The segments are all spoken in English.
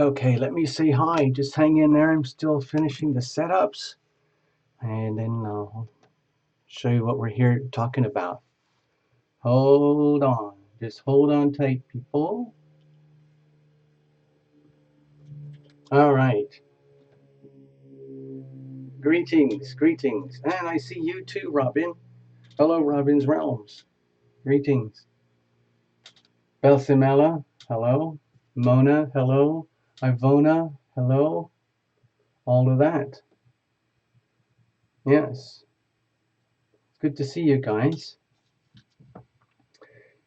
Okay, let me say hi. Just hang in there. I'm still finishing the setups, and then I'll show you what we're here talking about. Hold on. Just hold on tight, people. All right. Greetings, greetings. And I see you too, Robin. Hello, Robin's Realms. Greetings. Belsimela, hello. Mona, hello. Ivona, hello. All of that. Yes. Good to see you guys.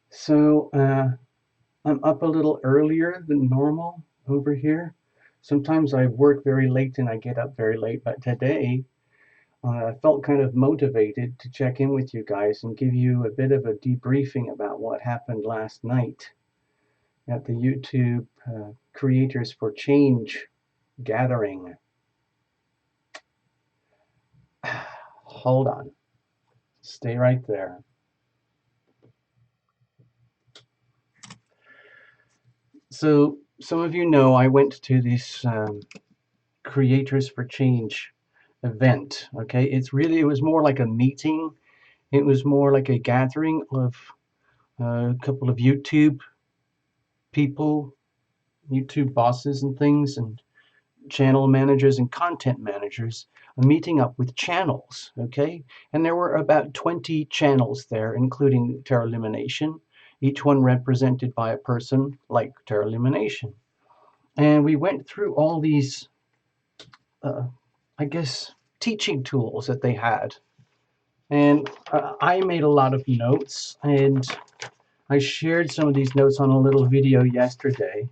So, I'm up a little earlier than normal over here. Sometimes I work very late and I get up very late, but today I felt kind of motivated to check in with you guys and give you a bit of a debriefing about what happened last night at the YouTube Creators for Change gathering. Hold on. Stay right there. So some of you know I went to this Creators for Change event. Okay, it was more like a meeting. It was more like a gathering of a couple of YouTube people, YouTube bosses and things, and channel managers and content managers meeting up with channels. Okay, and there were about 20 channels there, including Tarot Lumination, each one represented by a person like Tarot Lumination. And we went through all these, I guess, teaching tools that they had. And I made a lot of notes, and I shared some of these notes on a little video yesterday.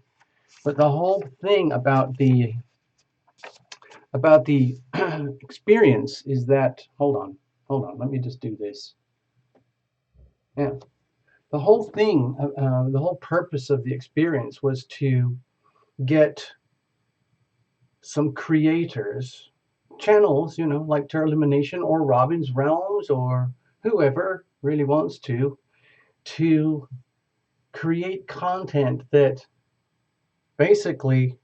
But the whole thing about the experience is that, hold on, let me just do this. Yeah, the whole thing, the whole purpose of the experience was to get some creators, channels, like Tarot Illumination or Robin's Realms or whoever really wants to create content that basically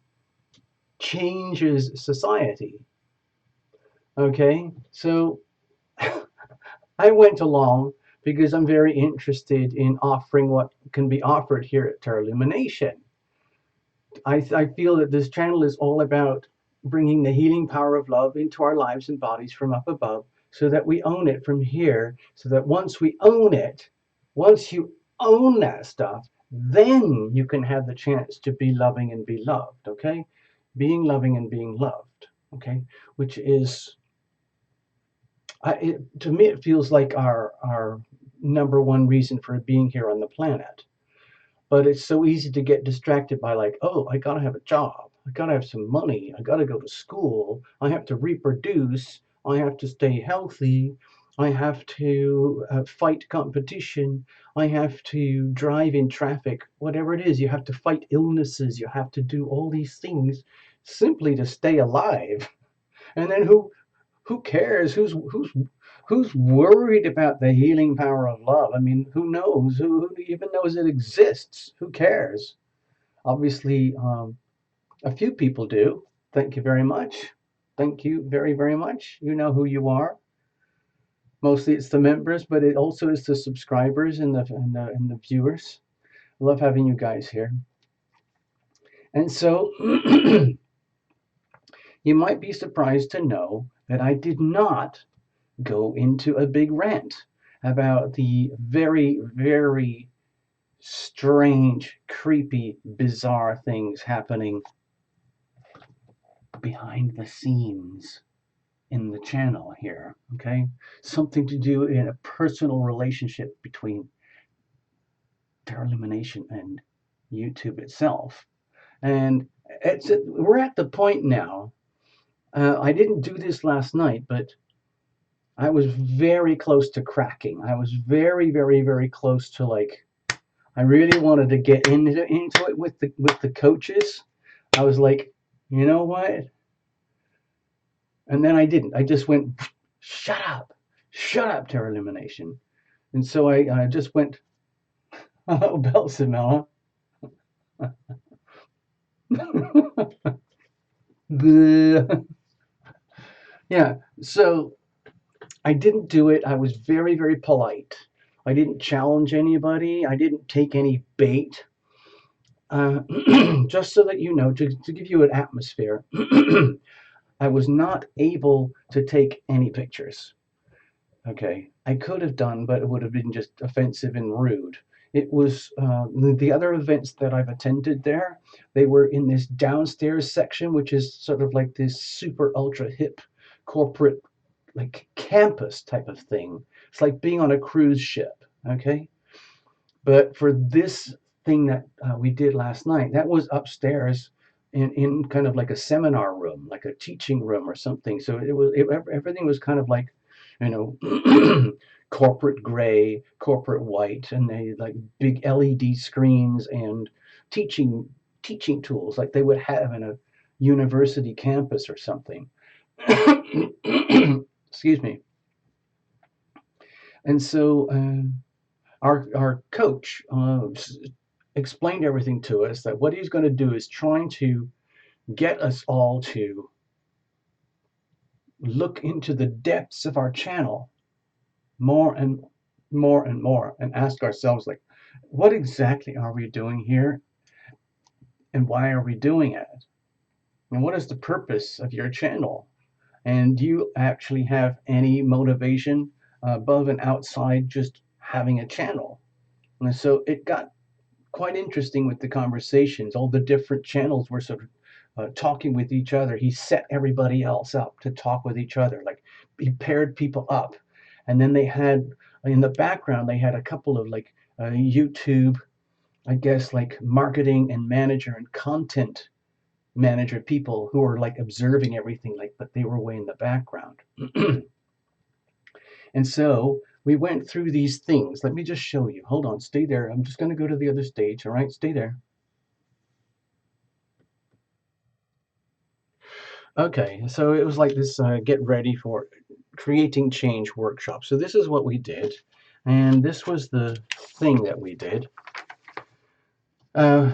changes society. Okay, so I went along because I'm very interested in offering what can be offered here at Tarot Lumination. I feel that this channel is all about bringing the healing power of love into our lives and bodies from up above so that we own it from here, so that once we own it, once you own that stuff, then you can have the chance to be loving and be loved, okay? Being loving and being loved, okay? Which is, to me, it feels like our number one reason for being here on the planet. But it's so easy to get distracted by, like, oh, I gotta have a job, I gotta have some money, I gotta go to school, I have to reproduce, I have to stay healthy, I have to fight competition, I have to drive in traffic, whatever it is. You have to fight illnesses, you have to do all these things simply to stay alive. And then who cares? Who's worried about the healing power of love? I mean, who knows? Who even knows it exists? Who cares? Obviously, a few people do. Thank you very much. Thank you very, very much. You know who you are. Mostly it's the members, but it also is the subscribers and the viewers. I love having you guys here. And so you might be surprised to know that I did not go into a big rant about the very, very strange, creepy, bizarre things happening behind the scenes in the channel here, okay? Something to do in a personal relationship between Tarot Illumination and YouTube itself. And we're at the point now, I didn't do this last night, but I was very close to cracking. I was very, very, very close to, like, I really wanted to get into it with the coaches. I was like, you know what? And then I didn't. I just went, shut up, Tarot Illumination. And so I just went, oh, Belsimela. Yeah, so I didn't do it. I was very, very polite. I didn't challenge anybody. I didn't take any bait. Uh, just so that you know, to give you an atmosphere, I was not able to take any pictures. Okay, I could have done, but it would have been just offensive and rude. It was the other events that I've attended there, they were in this downstairs section, which is sort of like this super ultra hip corporate, like campus type of thing. It's like being on a cruise ship. Okay, but for this thing that we did last night, that was upstairs in kind of like a seminar room, like a teaching room or something. So everything was kind of like, you know, corporate gray, corporate white, and they like big LED screens and teaching teaching tools like they would have in a university campus or something. Excuse me. And so our coach explained everything to us that what he's going to do is trying to get us all to look into the depths of our channel more and more and more and ask ourselves, like, what exactly are we doing here and why are we doing it? And what is the purpose of your channel? And do you actually have any motivation above and outside just having a channel? And so it got quite interesting with the conversations. All the different channels were sort of talking with each other. He set everybody else up to talk with each other. Like he paired people up, and then they had in the background they had a couple of like YouTube, I guess, like marketing and manager and content manager people who were like observing everything, like, but they were way in the background. And so we went through these things. Let me just show you. Hold on, stay there. I'm just going to go to the other stage. All right, stay there. Okay, so it was like this get ready for creating change workshop. So this is what we did, and this was the thing that we did. Uh,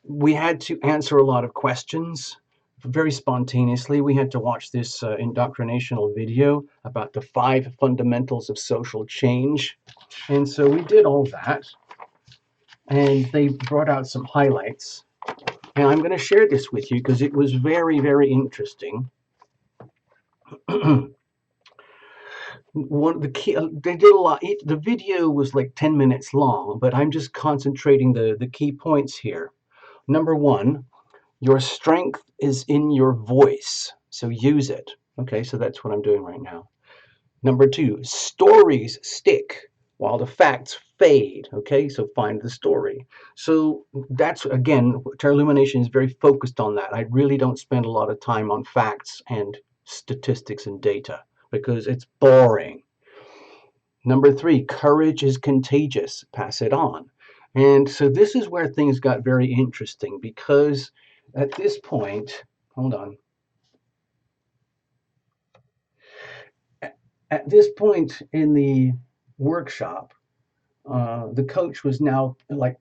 we had to answer a lot of questions very spontaneously. We had to watch this indoctrinational video about the 5 fundamentals of social change. And so we did all that, and they brought out some highlights. And I'm going to share this with you because it was very, very interesting. One the key they did a lot. The video was like 10 minutes long, but I'm just concentrating the key points here. Number one, your strength is in your voice, so use it. Okay, so that's what I'm doing right now. Number two, stories stick while the facts fade. Okay, so find the story. So that's, again, Tarot Lumination is very focused on that. I really don't spend a lot of time on facts and statistics and data because it's boring. Number three, courage is contagious. Pass it on. And so this is where things got very interesting because at this point, hold on. At this point in the workshop, the coach was now like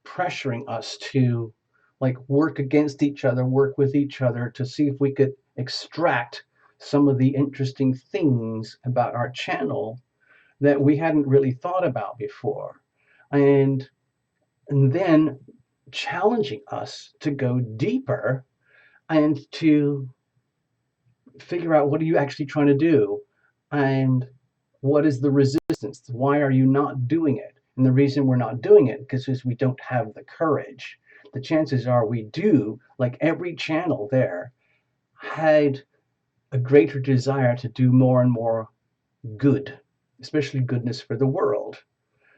pressuring us to like work against each other, work with each other to see if we could extract some of the interesting things about our channel that we hadn't really thought about before. And then challenging us to go deeper and to figure out what are you actually trying to do and what is the resistance? Why are you not doing it? And the reason we're not doing it is we don't have the courage. The chances are we do, like every channel there had a greater desire to do more and more good, especially goodness for the world.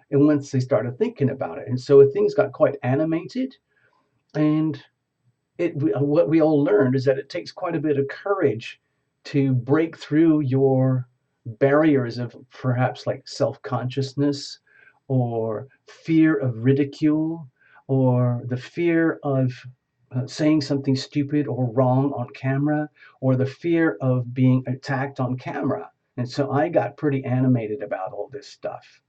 And once they started thinking about it, and so things got quite animated, and what we all learned is that it takes quite a bit of courage to break through your barriers of perhaps like self-consciousness or fear of ridicule or the fear of saying something stupid or wrong on camera or the fear of being attacked on camera. And so I got pretty animated about all this stuff.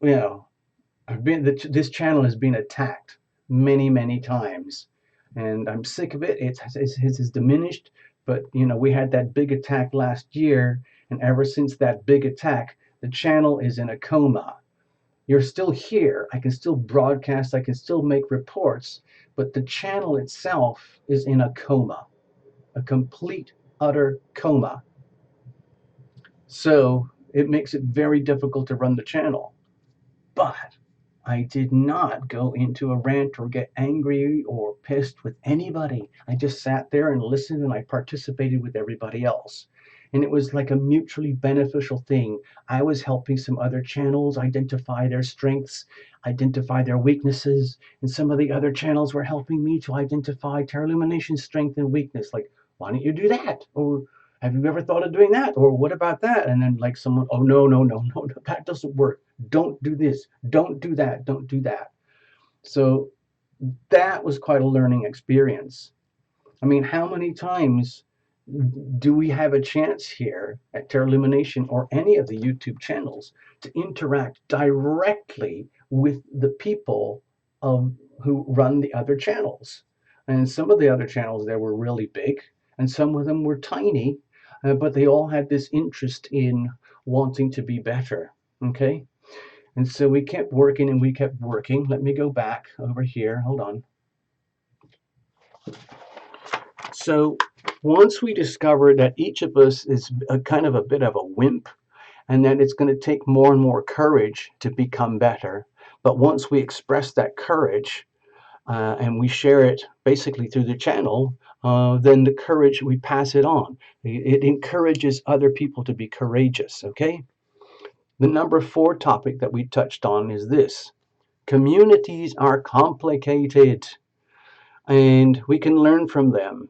You know, this channel has been attacked many times, and I'm sick of it. It's diminished, but you know, we had that big attack last year, and ever since that big attack, the channel is in a coma. You're still here. I can still broadcast. I can still make reports, but the channel itself is in a coma, a complete, utter coma. So it makes it very difficult to run the channel. But I did not go into a rant or get angry or pissed with anybody. I just sat there and listened, and I participated with everybody else. And it was like a mutually beneficial thing. I was helping some other channels identify their strengths, identify their weaknesses, and some of the other channels were helping me to identify Tarot Lumination's strength and weakness. Like, why don't you do that? Or have you ever thought of doing that? Or what about that? And then like someone, oh, no, that doesn't work. Don't do this. Don't do that. Don't do that. So that was quite a learning experience. I mean, how many times do we have a chance here at Tarot Lumination or any of the YouTube channels to interact directly with the people who run the other channels? And some of the other channels there were really big, and some of them were tiny, but they all had this interest in wanting to be better. Okay. And so we kept working and we kept working. Let me go back over here. Hold on. So once we discovered that each of us is a kind of a bit of a wimp, and that it's going to take more and more courage to become better, but once we express that courage and we share it basically through the channel, then the courage, we pass it on. It encourages other people to be courageous, okay? The number 4 topic that we touched on is this. Communities are complicated, and we can learn from them.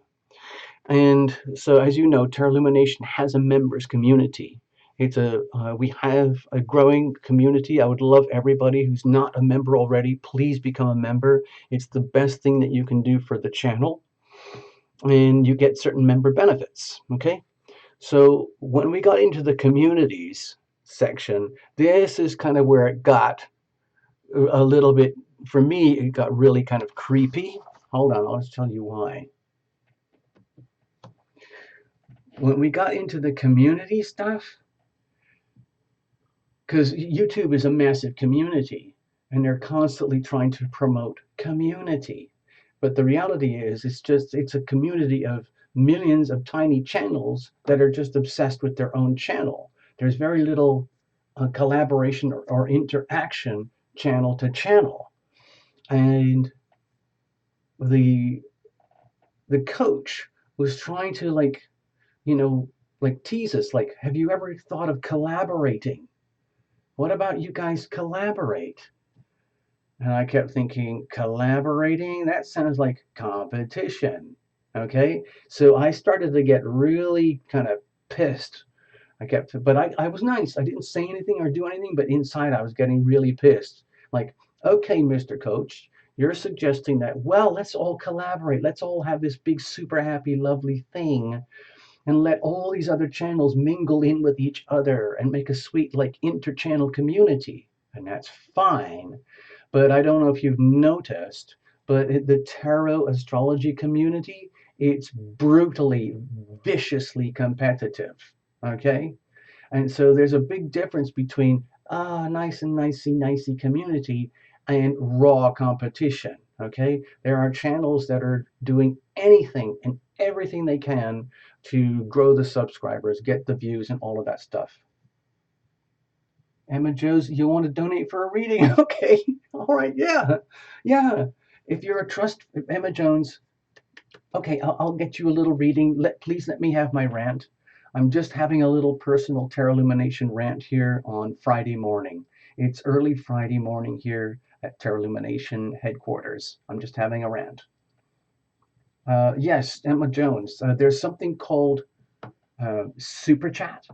And so, as you know, Tarot Lumination has a members community. We have a growing community. I would love everybody who's not a member already, please become a member. It's the best thing that you can do for the channel, and you get certain member benefits. Okay, so when we got into the communities section, this is kind of where it got a little bit, for me, it got really kind of creepy. Hold on, I'll just tell you why. When we got into the community stuff, because YouTube is a massive community and they're constantly trying to promote community. But the reality is, it's a community of millions of tiny channels that are just obsessed with their own channel. There's very little collaboration or interaction channel to channel. And the coach was trying to like tease us, like, have you ever thought of collaborating? What about you guys collaborate? And I kept thinking, collaborating? That sounds like competition. Okay. So I started to get really kind of pissed. But I was nice. I didn't say anything or do anything, but inside I was getting really pissed. Like, okay, Mr. Coach, you're suggesting that, well, let's all collaborate. Let's all have this big, super happy, lovely thing, and let all these other channels mingle in with each other and make a sweet, like, inter-channel community. And that's fine. But I don't know if you've noticed, but the tarot astrology community, it's brutally, viciously competitive. Okay? And so there's a big difference between nice and nicey community and raw competition. Okay? There are channels that are doing anything and everything they can to grow the subscribers, get the views, and all of that stuff. Emma Jones, you want to donate for a reading? Okay. All right. Yeah. If you're a trust, Emma Jones, okay, I'll get you a little reading. Please let me have my rant. I'm just having a little personal Tarot Lumination rant here on Friday morning. It's early Friday morning here at Tarot Lumination headquarters. I'm just having a rant. Yes, Emma Jones, there's something called Super Chat.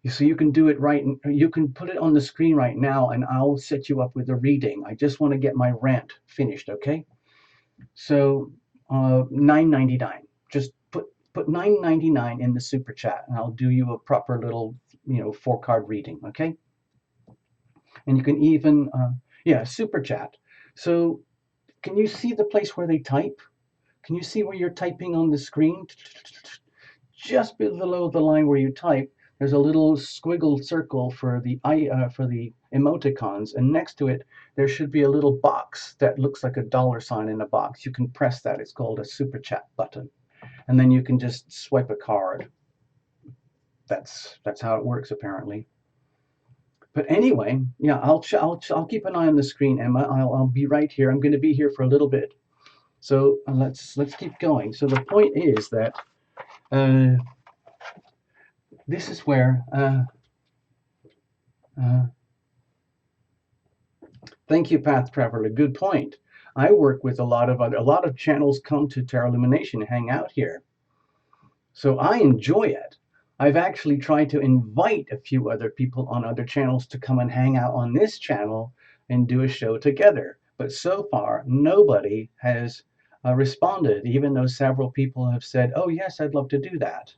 So you can do it right. You can put it on the screen right now, and I'll set you up with a reading. I just want to get my rant finished, okay? So $9.99. Just put $9.99 in the super chat, and I'll do you a proper little 4-card reading, okay? And you can even, yeah, super chat. So can you see the place where they type? Can you see where you're typing on the screen? Just below the line where you type, there's a little squiggle circle for the emoticons, and next to it there should be a little box that looks like a dollar sign in a box. You can press that. It's called a super chat button, and then you can just swipe a card. That's how it works apparently. But anyway, yeah, I'll keep an eye on the screen, Emma. I'll be right here. I'm going to be here for a little bit. So let's keep going. So the point is that this is where. Thank you, Path Traveler. Good point. I work with a lot of channels come to Tarot Lumination and hang out here. So I enjoy it. I've actually tried to invite a few other people on other channels to come and hang out on this channel and do a show together. But so far, nobody has responded, even though several people have said, oh, yes, I'd love to do that.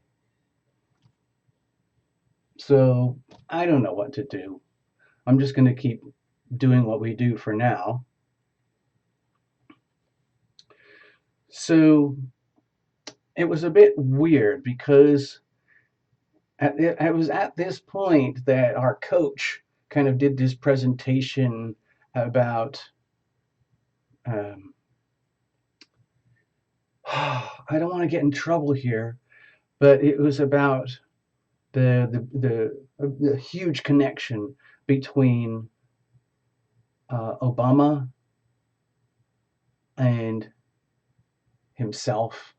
So I don't know what to do. I'm just going to keep doing what we do for now. So it was a bit weird because it was at this point that our coach kind of did this presentation about I don't want to get in trouble here, but it was about the huge connection between Obama and himself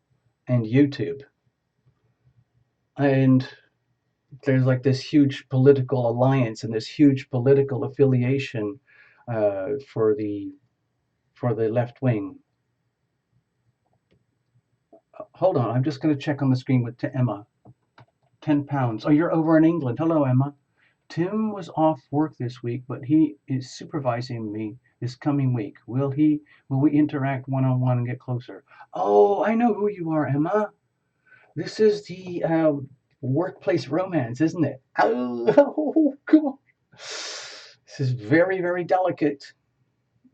and YouTube. And there's like this huge political alliance and this huge political affiliation for the left wing. Hold on, I'm just going to check on the screen with Emma. 10 pounds. Oh, you're over in England. Hello, Emma. Tim was off work this week, but he is supervising me this coming week. Will we interact one-on-one and get closer? Oh, I know who you are, Emma. This is the workplace romance, isn't it? Oh, God. This is very, very delicate.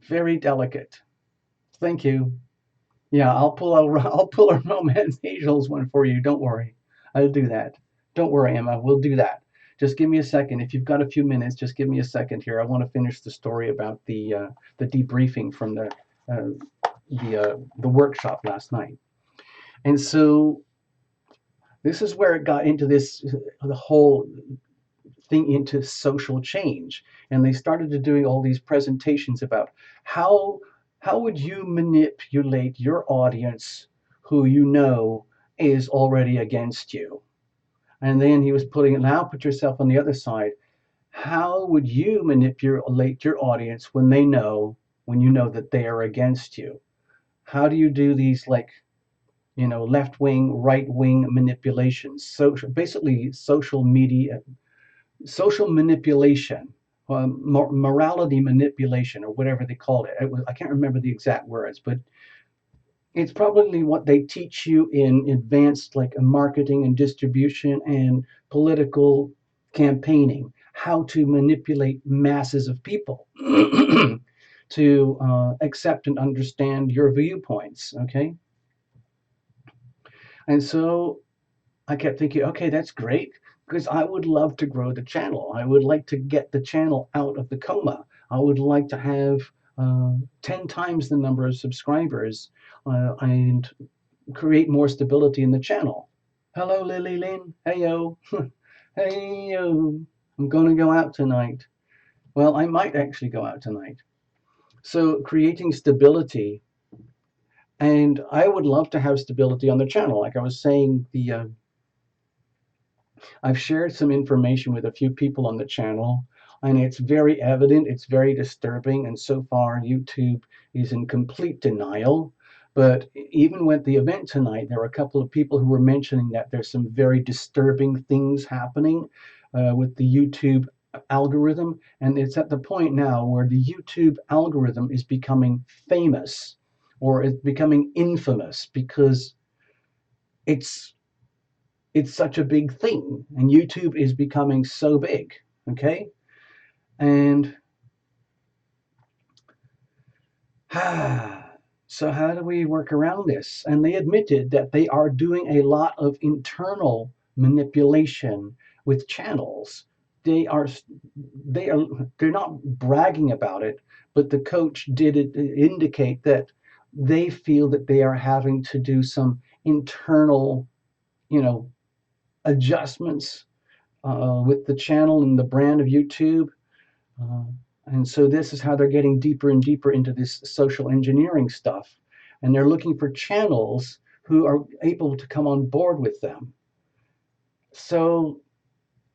Very delicate. Thank you. Yeah, I'll pull a Romance Angels one for you. Don't worry. I'll do that. Don't worry, Emma. We'll do that. Just give me a second. If you've got a few minutes, just give me a second here. I want to finish the story about the debriefing from the workshop last night. And so this is where it got into the whole thing into social change, and they started to doing all these presentations about how would you manipulate your audience who you know is already against you. And then he was putting it, now put yourself on the other side. How would you manipulate your audience when you know that they are against you? How do you do these, like, left wing, right wing manipulations? Basically social manipulation, morality manipulation, or whatever they called it. I can't remember the exact words, but it's probably what they teach you in advanced, like, marketing and distribution and political campaigning, how to manipulate masses of people to accept and understand your viewpoints. Okay. And so I kept thinking, okay, that's great, because I would love to grow the channel. I would like to get the channel out of the coma. I would like to have 10 times the number of subscribers and create more stability in the channel. Hello, Lily Lynn. Heyo. Heyo. I'm going to go out tonight. Well, I might actually go out tonight. So creating stability, and I would love to have stability on the channel. Like I was saying, I've shared some information with a few people on the channel, and it's very evident, it's very disturbing, and so far YouTube is in complete denial. But even with the event tonight, there were a couple of people who were mentioning that there's some very disturbing things happening with the YouTube algorithm, and it's at the point now where the YouTube algorithm is becoming famous, or it's becoming infamous, because it's such a big thing, and YouTube is becoming so big. Okay. And So how do we work around this? And they admitted that they are doing a lot of internal manipulation with channels. They are they're not bragging about it, but the coach did indicate that they feel that they are having to do some internal, you know, adjustments with the channel and the brand of YouTube. Uh, and so this is how they're getting deeper and deeper into this social engineering stuff. And they're looking for channels who are able to come on board with them. So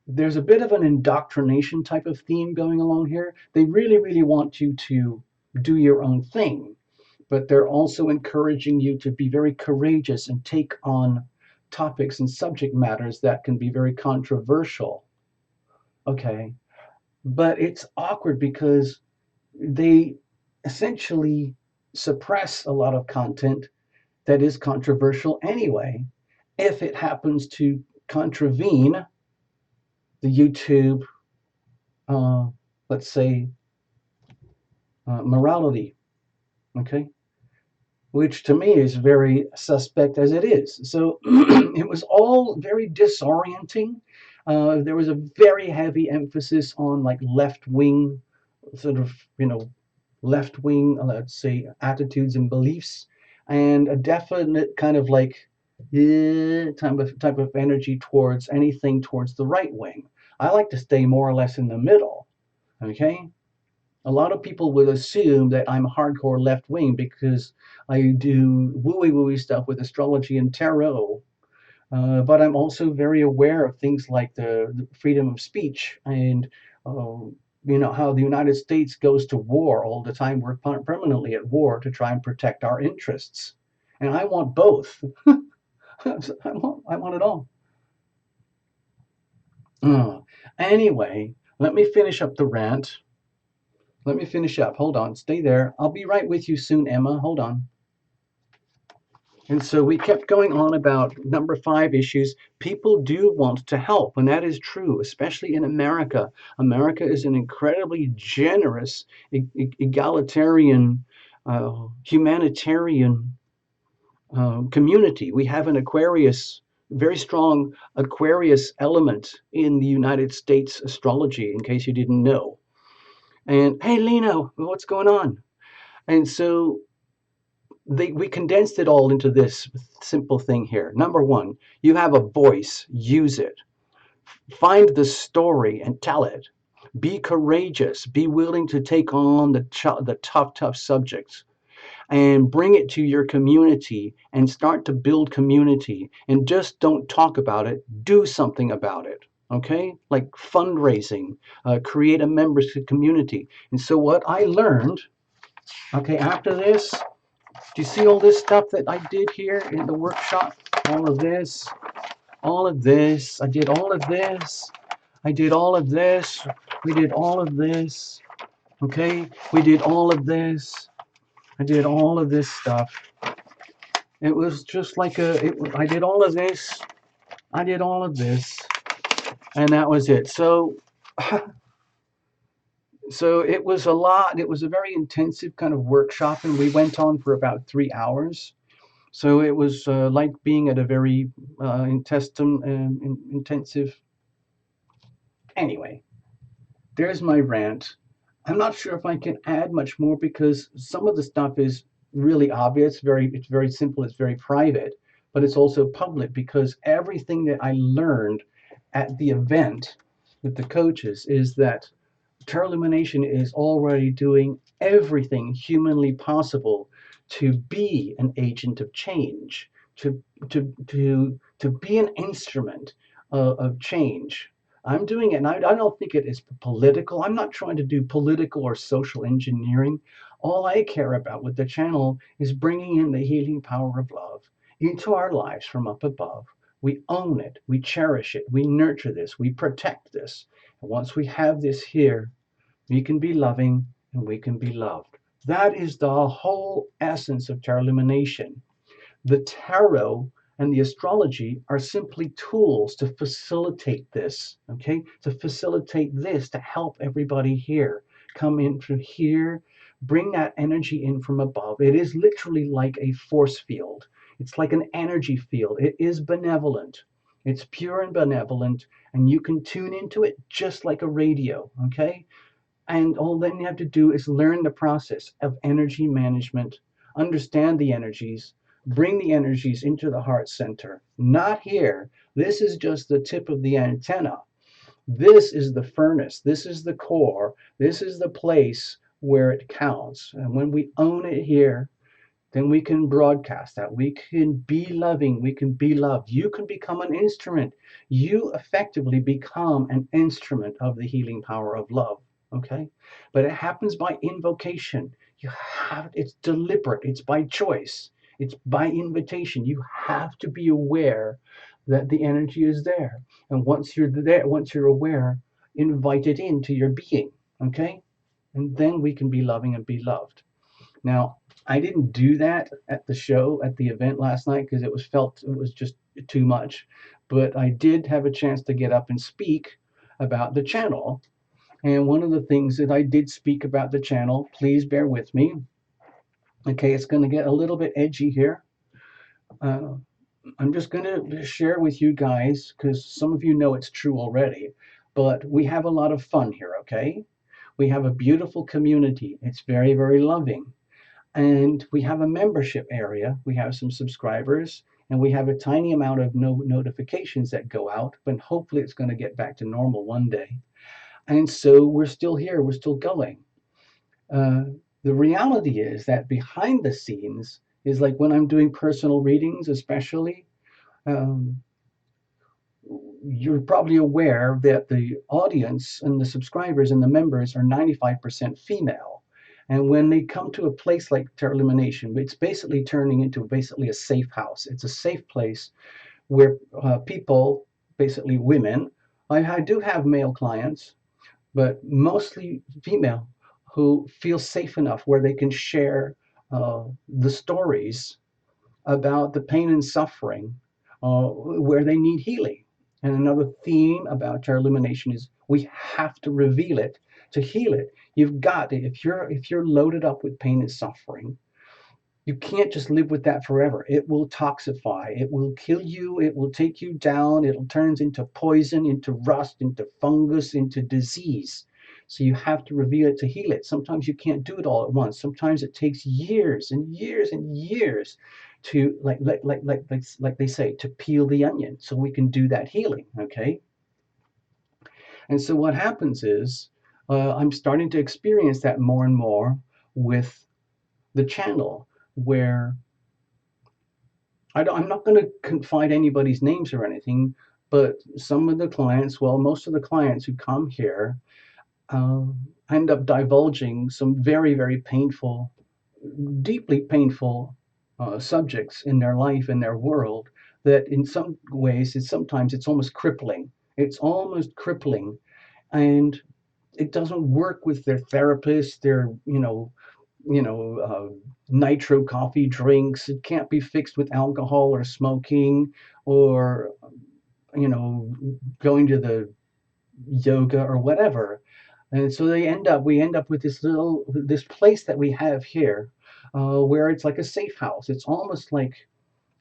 there's a bit of an indoctrination type of theme going along here. They really, really want you to do your own thing, but they're also encouraging you to be very courageous and take on topics and subject matters that can be very controversial. Okay. But it's awkward because they essentially suppress a lot of content that is controversial anyway, if it happens to contravene the YouTube, uh, let's say, morality, okay? Which to me is very suspect as it is. So it was all very disorienting. There was a very heavy emphasis on like left wing, sort of, left wing, let's say, attitudes and beliefs, and a definite kind of like type of energy towards anything towards the right wing. I like to stay more or less in the middle. Okay, a lot of people would assume that I'm hardcore left wing because I do wooey wooey stuff with astrology and tarot. But I'm also very aware of things like the freedom of speech and how the United States goes to war all the time. We're permanently at war to try and protect our interests, and I want both. I want it all. Uh, anyway, let me finish up the rant. Let me finish up. Hold on. Stay there. I'll be right with you soon, Emma. Hold on. And so we kept going on about number 5 issues. People do want to help, and that is true, especially in America. America is an incredibly generous, egalitarian, humanitarian community. We have an Aquarius, very strong Aquarius element in the United States astrology, in case you didn't know. And hey, Lino, what's going on? And so we condensed it all into this simple thing here. Number 1, you have a voice, use it. Find the story and tell it. Be courageous. Be willing to take on the tough subjects and bring it to your community and start to build community. And just don't talk about it, do something about it. Okay, like fundraising, create a membership community. And so what I learned, okay, after this, do you see all this stuff that I did here in the workshop? All of this, all of this. I did all of this. I did all of this. We did all of this. Okay, we did all of this. I did all of this stuff. It was just like I did all of this. I did all of this, and that was it. So, so it was a lot. It was a very intensive kind of workshop, and we went on for about 3 hours. So it was like being at a very intensive. Anyway, there's my rant. I'm not sure if I can add much more because some of the stuff is really obvious. It's very simple. It's very private, but it's also public because everything that I learned at the event with the coaches is that Tarot Lumination is already doing everything humanly possible to be an agent of change, to be an instrument of change. I'm doing it, and I don't think it is political. I'm not trying to do political or social engineering. All I care about with the channel is bringing in the healing power of love into our lives from up above. We own it, we cherish it, we nurture this, we protect this. And once we have this here, we can be loving and we can be loved. That is the whole essence of Tarot Lumination. The tarot and the astrology are simply tools to facilitate this, okay? To facilitate this, to help everybody here come in through here bring that energy in from above. It is literally like a force field. It's like an energy field. It is benevolent. It's pure and benevolent, and you can tune into it just like a radio, okay? And all then you have to do is learn the process of energy management, understand the energies, bring the energies into the heart center. Not here. This is just the tip of the antenna. This is the furnace. This is the core. This is the place where it counts. And when we own it here, then we can broadcast that. We can be loving. We can be loved. You can become an instrument. You effectively become an instrument of the healing power of love. Okay? But it happens by invocation. You have it's deliberate. It's by choice. It's by invitation. You have to be aware that the energy is there. And once you're there, once you're aware, invite it into your being. Okay? And then we can be loving and be loved. Now, I didn't do that at the show, at the event last night, because it was just too much. But I did have a chance to get up and speak about the channel. And one of the things that I did speak about the channel, please bear with me. Okay, it's going to get a little bit edgy here. I'm just going to share with you guys, because some of you know it's true already, but we have a lot of fun here, okay? We have a beautiful community. It's very, very loving. And we have a membership area. We have some subscribers, and we have a tiny amount of notifications that go out, but hopefully it's going to get back to normal one day. And so we're still here. We're still going. The reality is that behind the scenes is like when I'm doing personal readings, especially, um, you're probably aware that the audience and the subscribers and the members are 95% female. And when they come to a place like Tarot Lumination, it's basically turning into basically a safe house. It's a safe place where people, basically women, I do have male clients, but mostly female, who feel safe enough where they can share the stories about the pain and suffering where they need healing. And another theme about Tarot Illumination is we have to reveal it to heal it. You've got to, if you're loaded up with pain and suffering, you can't just live with that forever. It will toxify. It will kill you. It will take you down. It'll turn into poison, into rust, into fungus, into disease. So you have to reveal it to heal it. Sometimes you can't do it all at once. Sometimes it takes years and years and years to like they say, to peel the onion so we can do that healing. Okay. And so what happens is I'm starting to experience that more and more with the channel, where I'm not going to confide anybody's names or anything, but some of the clients, well, most of the clients who come here uh, end up divulging some very, very painful, deeply painful subjects in their life, in their world, that in some ways, sometimes it's almost crippling. It's almost crippling. And it doesn't work with their therapist, their, nitro coffee drinks. It can't be fixed with alcohol or smoking or, going to the yoga or whatever. And so we end up with this place that we have here, where it's like a safe house. It's almost like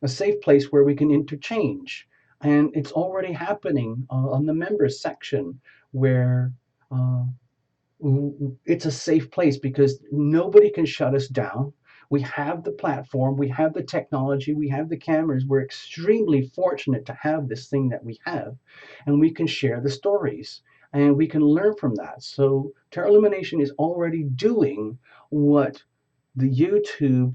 a safe place where we can interchange. And it's already happening on the members section, where uh, it's a safe place because nobody can shut us down. We have the platform, we have the technology, we have the cameras. We're extremely fortunate to have this thing that we have, and we can share the stories and we can learn from that. So Tarot Illumination is already doing what the YouTube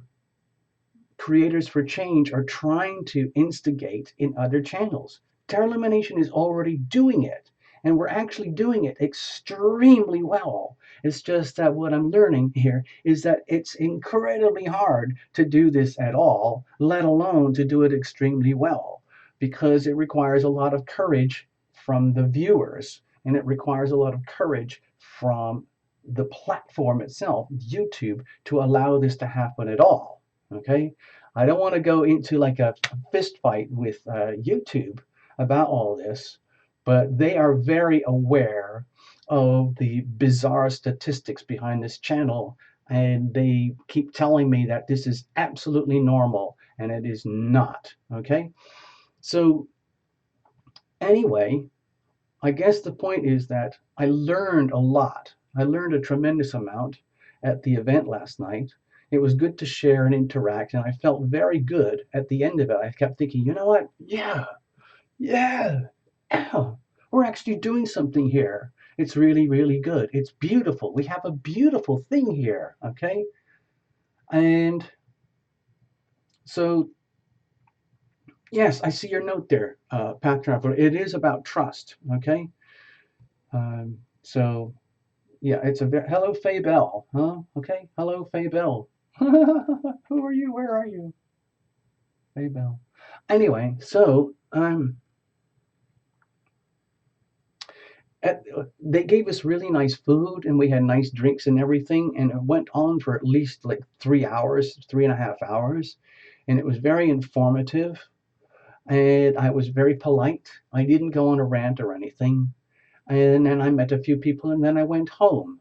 creators for change are trying to instigate in other channels. Tarot Illumination is already doing it, and we're actually doing it extremely well. It's just that what I'm learning here is that it's incredibly hard to do this at all, let alone to do it extremely well, because it requires a lot of courage from the viewers, and it requires a lot of courage from the platform itself, YouTube, to allow this to happen at all. Okay, I don't want to go into like a fist fight with YouTube about all this, but they are very aware of the bizarre statistics behind this channel, and they keep telling me that this is absolutely normal, and it is not. Okay, so anyway, I guess the point is that I learned a lot. I learned a tremendous amount at the event last night. It was good to share and interact, and I felt very good at the end of it. I kept thinking, you know what? Yeah, yeah, ow, we're actually doing something here. It's really, really good. It's beautiful. We have a beautiful thing here, okay? And so, yes, I see your note there, Path Traveler. It is about trust, okay? So, yeah, it's a very, hello, Faye Bell, huh? Okay, hello, Faye Bell. Who are you? Where are you? Faye Bell. Anyway, so, they gave us really nice food and we had nice drinks and everything, and it went on for at least like 3 hours, 3.5 hours, and it was very informative, and I was very polite. I didn't go on a rant or anything, and then I met a few people, and then I went home.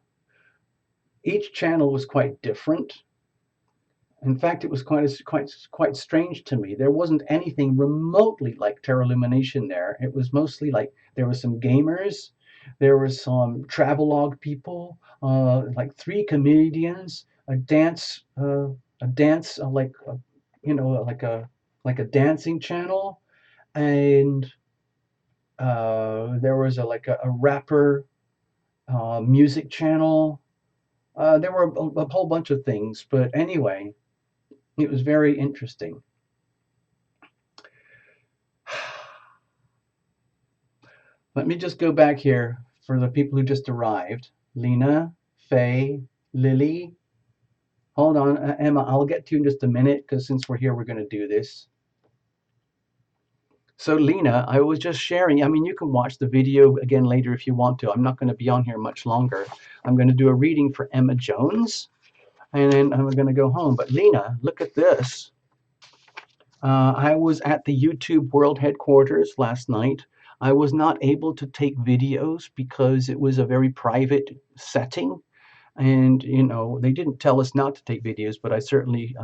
Each channel was quite different. In fact, it was quite strange to me. There wasn't anything remotely like Tarot Lumination there. It was mostly like there were some gamers, there were some travelogue people, like 3 comedians, a dance like a dancing channel, and there was a rapper music channel. There were a whole bunch of things, but anyway, it was very interesting. Let me just go back here for the people who just arrived. Lena, Faye, Lily. Hold on, Emma, I'll get to you in just a minute because since we're here, we're going to do this. So Lena, I was just sharing. I mean, you can watch the video again later if you want to. I'm not going to be on here much longer. I'm going to do a reading for Emma Jones, and then I'm going to go home. But Lena, look at this. I was at the YouTube World Headquarters last night. I was not able to take videos because it was a very private setting. And, you know, they didn't tell us not to take videos, but I certainly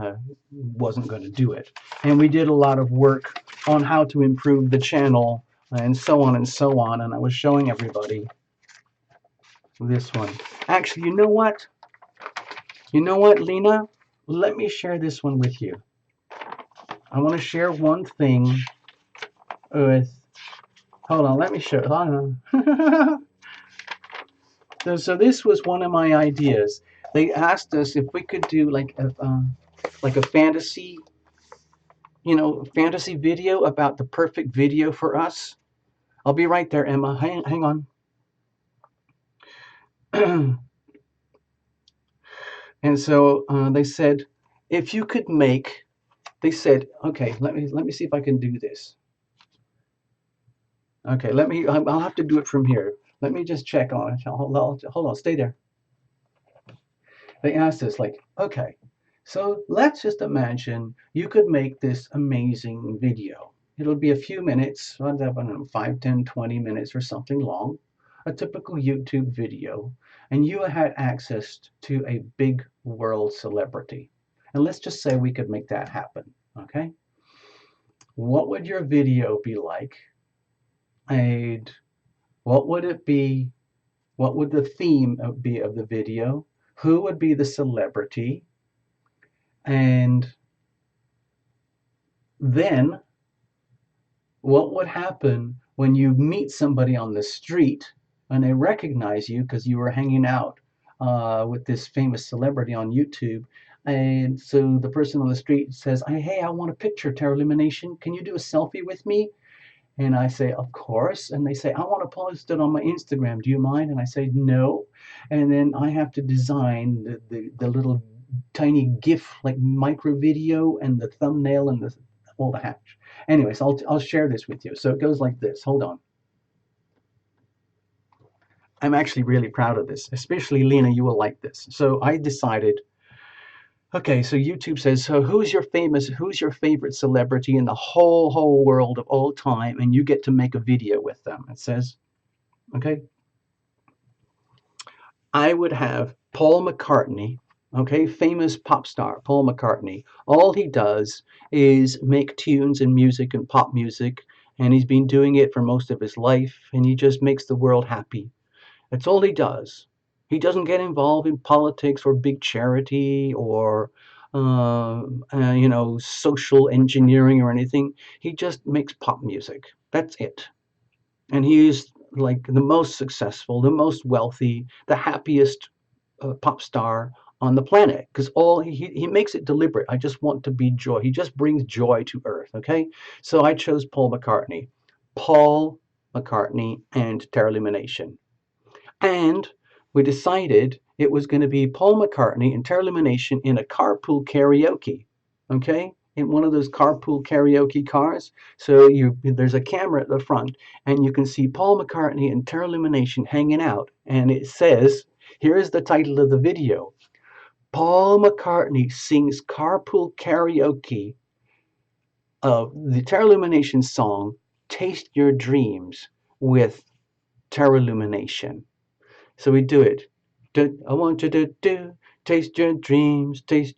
wasn't going to do it. And we did a lot of work on how to improve the channel and so on and so on. And I was showing everybody this one. Actually, you know what? You know what, Lena? Let me share this one with you. I want to share one thing with, hold on, let me show, hold on. So this was one of my ideas. They asked us if we could do like a fantasy, fantasy video about the perfect video for us. I'll be right there, Emma. Hang on. And so they said, if you could make, they said, okay, let me see if I can do this. Okay, I'll have to do it from here. Let me just check on it. Hold on, stay there. They asked us, like, okay, so let's just imagine you could make this amazing video. It'll be a few minutes, I don't know, 5, 10, 20 minutes or something long, a typical YouTube video, and you had access to a big world celebrity. And let's just say we could make that happen, okay? What would your video be like? And what would it be? What would the theme be of the video? Who would be the celebrity? And then what would happen when you meet somebody on the street and they recognize you because you were hanging out with this famous celebrity on YouTube? And so the person on the street says, hey, I want a picture, Tarot Lumination. Can you do a selfie with me? And I say, of course. And they say, I want to post it on my Instagram. Do you mind? And I say, no. And then I have to design the little tiny GIF, like micro video, and the thumbnail and all the hatch. Anyways, I'll share this with you. So it goes like this. Hold on. I'm actually really proud of this, especially Lena, you will like this. So I decided, okay, so YouTube says, so who's your favorite celebrity in the whole world of all time? And you get to make a video with them. It says, okay, I would have Paul McCartney, Okay, famous pop star Paul McCartney. All he does is make tunes and music and pop music, and he's been doing it for most of his life, and he just makes the world happy. That's all he does. He doesn't get involved in politics or big charity or social engineering or anything. He just makes pop music. That's it. And he is like the most successful, the most wealthy, the happiest pop star on the planet because all he makes it deliberate. I just want to be joy. He just brings joy to earth. Okay, so I chose Paul McCartney and Tarot Lumination. And we decided it was going to be Paul McCartney and Tarot Lumination in a carpool karaoke. Okay? In one of those carpool karaoke cars. So there's a camera at the front, and you can see Paul McCartney and Tarot Lumination hanging out. And it says, here is the title of the video. Paul McCartney sings carpool karaoke of the Tarot Lumination song, Taste Your Dreams, with Tarot Lumination. So we do it. I want you to taste your dreams this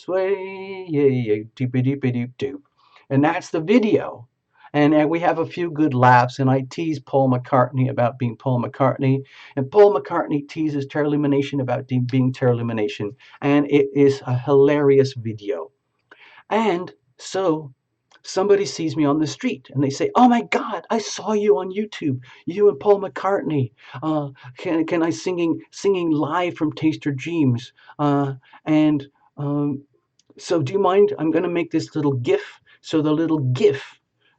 way. Yeah, yeah, doop. And that's the video. And we have a few good laughs, and I tease Paul McCartney about being Paul McCartney, and Paul McCartney teases Tarot Lumination about being Tarot Lumination, and it is a hilarious video. And so somebody sees me on the street and they say, "Oh my God, I saw you on YouTube, you and Paul McCartney. Can I singing live from Taste Your Dreams? And so do you mind? I'm going to make this little GIF. So the little GIF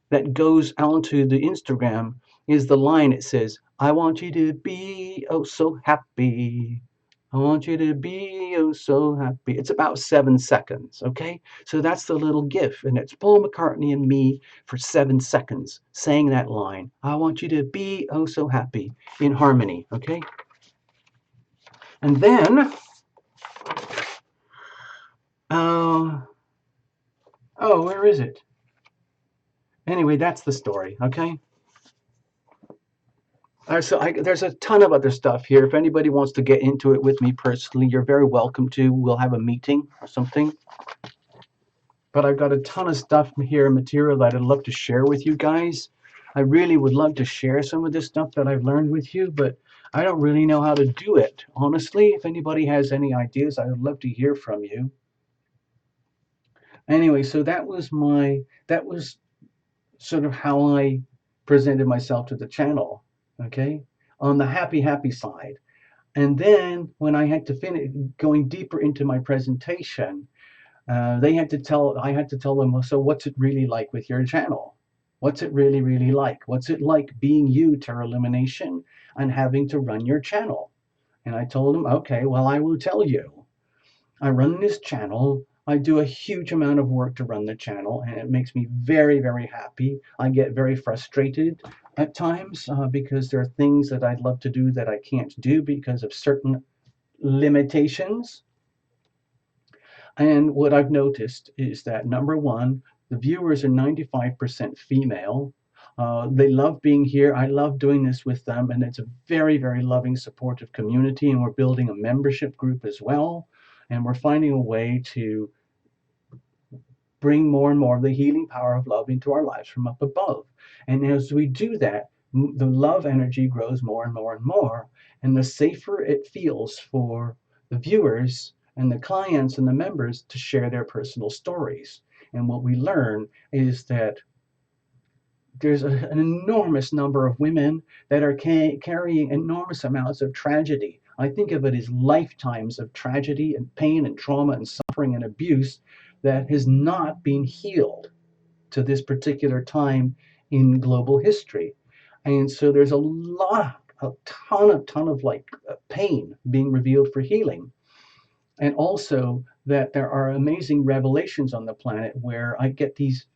that goes onto the Instagram is the line. It says, "I want you to be oh so happy. I want you to be oh so happy." It's about 7 seconds, okay? So that's the little GIF, and it's Paul McCartney and me for 7 seconds saying that line. I want you to be oh so happy in harmony, okay? And then, where is it? Anyway, that's the story, okay? There's a ton of other stuff here. If anybody wants to get into it with me personally, you're very welcome to. We'll have a meeting or something. But I've got a ton of stuff here, material that I'd love to share with you guys. I really would love to share some of this stuff that I've learned with you, but I don't really know how to do it. Honestly, if anybody has any ideas, I would love to hear from you. Anyway, so that was sort of how I presented myself to the channel, okay, on the happy side. And then when I had to finish going deeper into my presentation, I had to tell them, well, so what's it really like with your channel? What's it really like? What's it like being you, Tarot Lumination, and having to run your channel? And I told them, okay, well, I will tell you. I run this channel. I do a huge amount of work to run the channel, and it makes me very happy. I get very frustrated at times because there are things that I'd love to do that I can't do because of certain limitations. And what I've noticed is that, number one, the viewers are 95% female. They love being here. I love doing this with them, and it's a very loving, supportive community, and we're building a membership group as well. And we're finding a way to bring more and more of the healing power of love into our lives from up above. And as we do that, the love energy grows more and more, and the safer it feels for the viewers and the clients and the members to share their personal stories. And what we learn is that there's an enormous number of women that are carrying enormous amounts of tragedy. I think of it as lifetimes of tragedy and pain and trauma and suffering and abuse that has not been healed to this particular time in global history. And so there's a ton of like pain being revealed for healing. And also that there are amazing revelations on the planet where I get these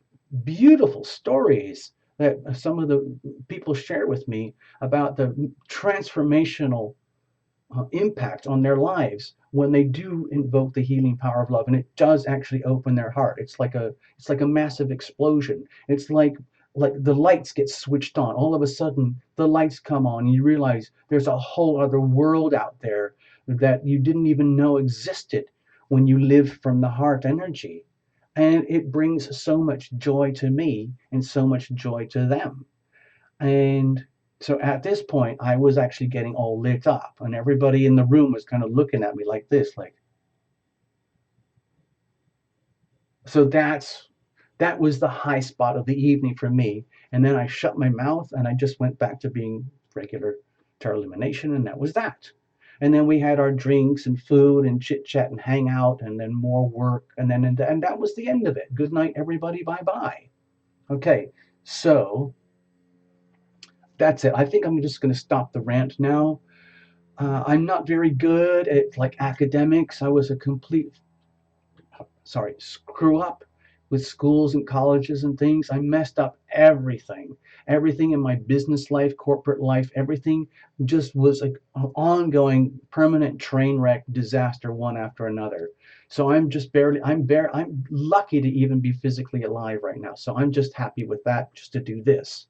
beautiful stories that some of the people share with me about the transformational impact on their lives when they do invoke the healing power of love, and it does actually open their heart. It's like a massive explosion. It's like the lights get switched on. All of a sudden, the lights come on, and you realize there's a whole other world out there that you didn't even know existed when you live from the heart energy. And it brings so much joy to me and so much joy to them. And so at this point, I was actually getting all lit up, and everybody in the room was kind of looking at me like this, like, so that was the high spot of the evening for me. And then I shut my mouth and I just went back to being regular Tarot Lumination, and that was that. And then we had our drinks and food and chit chat and hang out, and then more work, and that was the end of it. Good night, everybody. Bye bye. Okay, so that's it. I think I'm just going to stop the rant now. I'm not very good at like academics. I was a complete screw up with schools and colleges and things. I messed up everything. Everything in my business life, corporate life, everything just was like an ongoing permanent train wreck disaster one after another. So I'm lucky to even be physically alive right now. So I'm just happy with that, just to do this.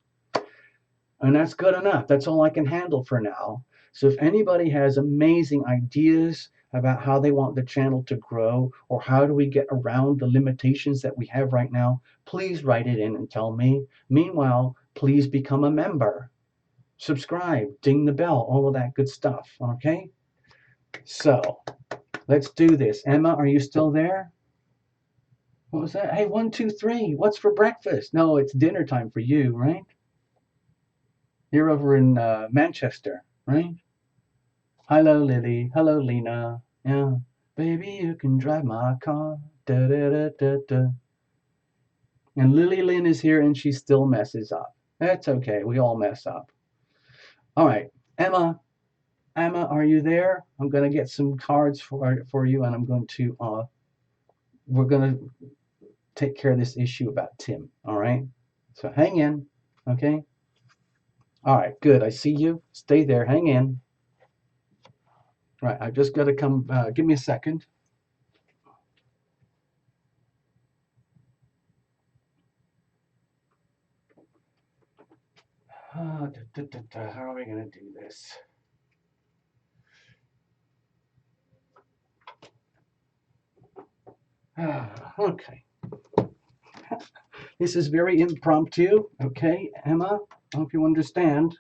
And that's good enough. That's all I can handle for now. So if anybody has amazing ideas about how they want the channel to grow, or how do we get around the limitations that we have right now, please write it in and tell me. Meanwhile, please become a member. Subscribe, ding the bell, all of that good stuff. Okay? So let's do this. Emma, are you still there? What was that? Hey, 1, 2, 3. What's for breakfast? No, it's dinner time for you, right? You're over in Manchester, right? Hello, Lily. Hello, Lena. Yeah. Baby, you can drive my car. Da, da, da, da, da. And Lily Lynn is here and she still messes up. That's okay. We all mess up. All right. Emma. Emma, are you there? I'm going to get some cards for you, and I'm going to, we're going to take care of this issue about Tim. All right. So hang in. Okay. All right. Good. I see you. Stay there. Hang in. Right, I've just got to come, give me a second. How are we going to do this? Okay. This is very impromptu, okay, Emma? I hope you understand.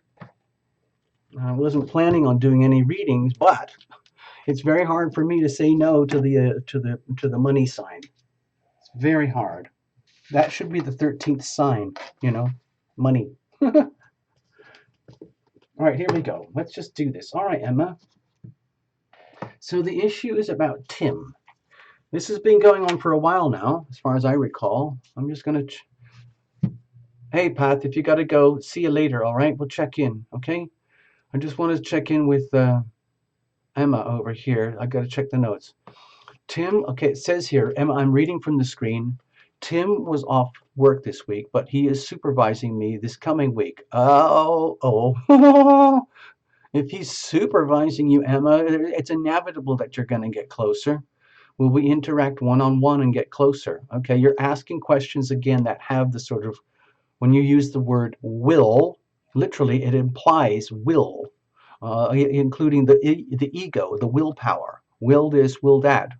I wasn't planning on doing any readings, but it's very hard for me to say no to the money sign. It's very hard. That should be the 13th sign, you know, money. All right, here we go. Let's just do this. All right, Emma. So the issue is about Tim. This has been going on for a while now, as far as I recall. I'm just going to... Hey, Pat, if you got to go, see you later, all right? We'll check in, okay? I just want to check in with Emma over here. I got to check the notes. Tim, okay, it says here, Emma, I'm reading from the screen. Tim was off work this week, but he is supervising me this coming week. Oh. If he's supervising you, Emma, it's inevitable that you're going to get closer. Will we interact one-on-one and get closer? Okay, you're asking questions again that have the sort of, when you use the word will, literally it implies will, including the ego, the willpower. Will this, will that.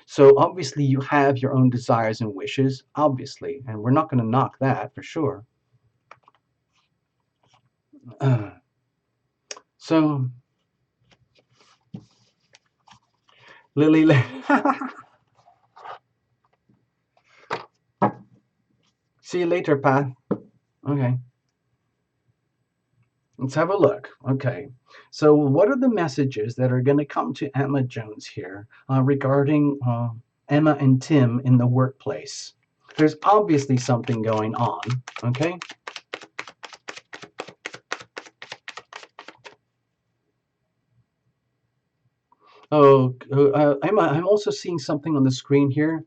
So obviously you have your own desires and wishes, obviously, and we're not going to knock that for sure. So, Lily, see you later, Pat. Okay. Let's have a look. Okay. So what are the messages that are going to come to Emma Jones here regarding Emma and Tim in the workplace? There's obviously something going on. Okay. Oh, Emma, I'm also seeing something on the screen here.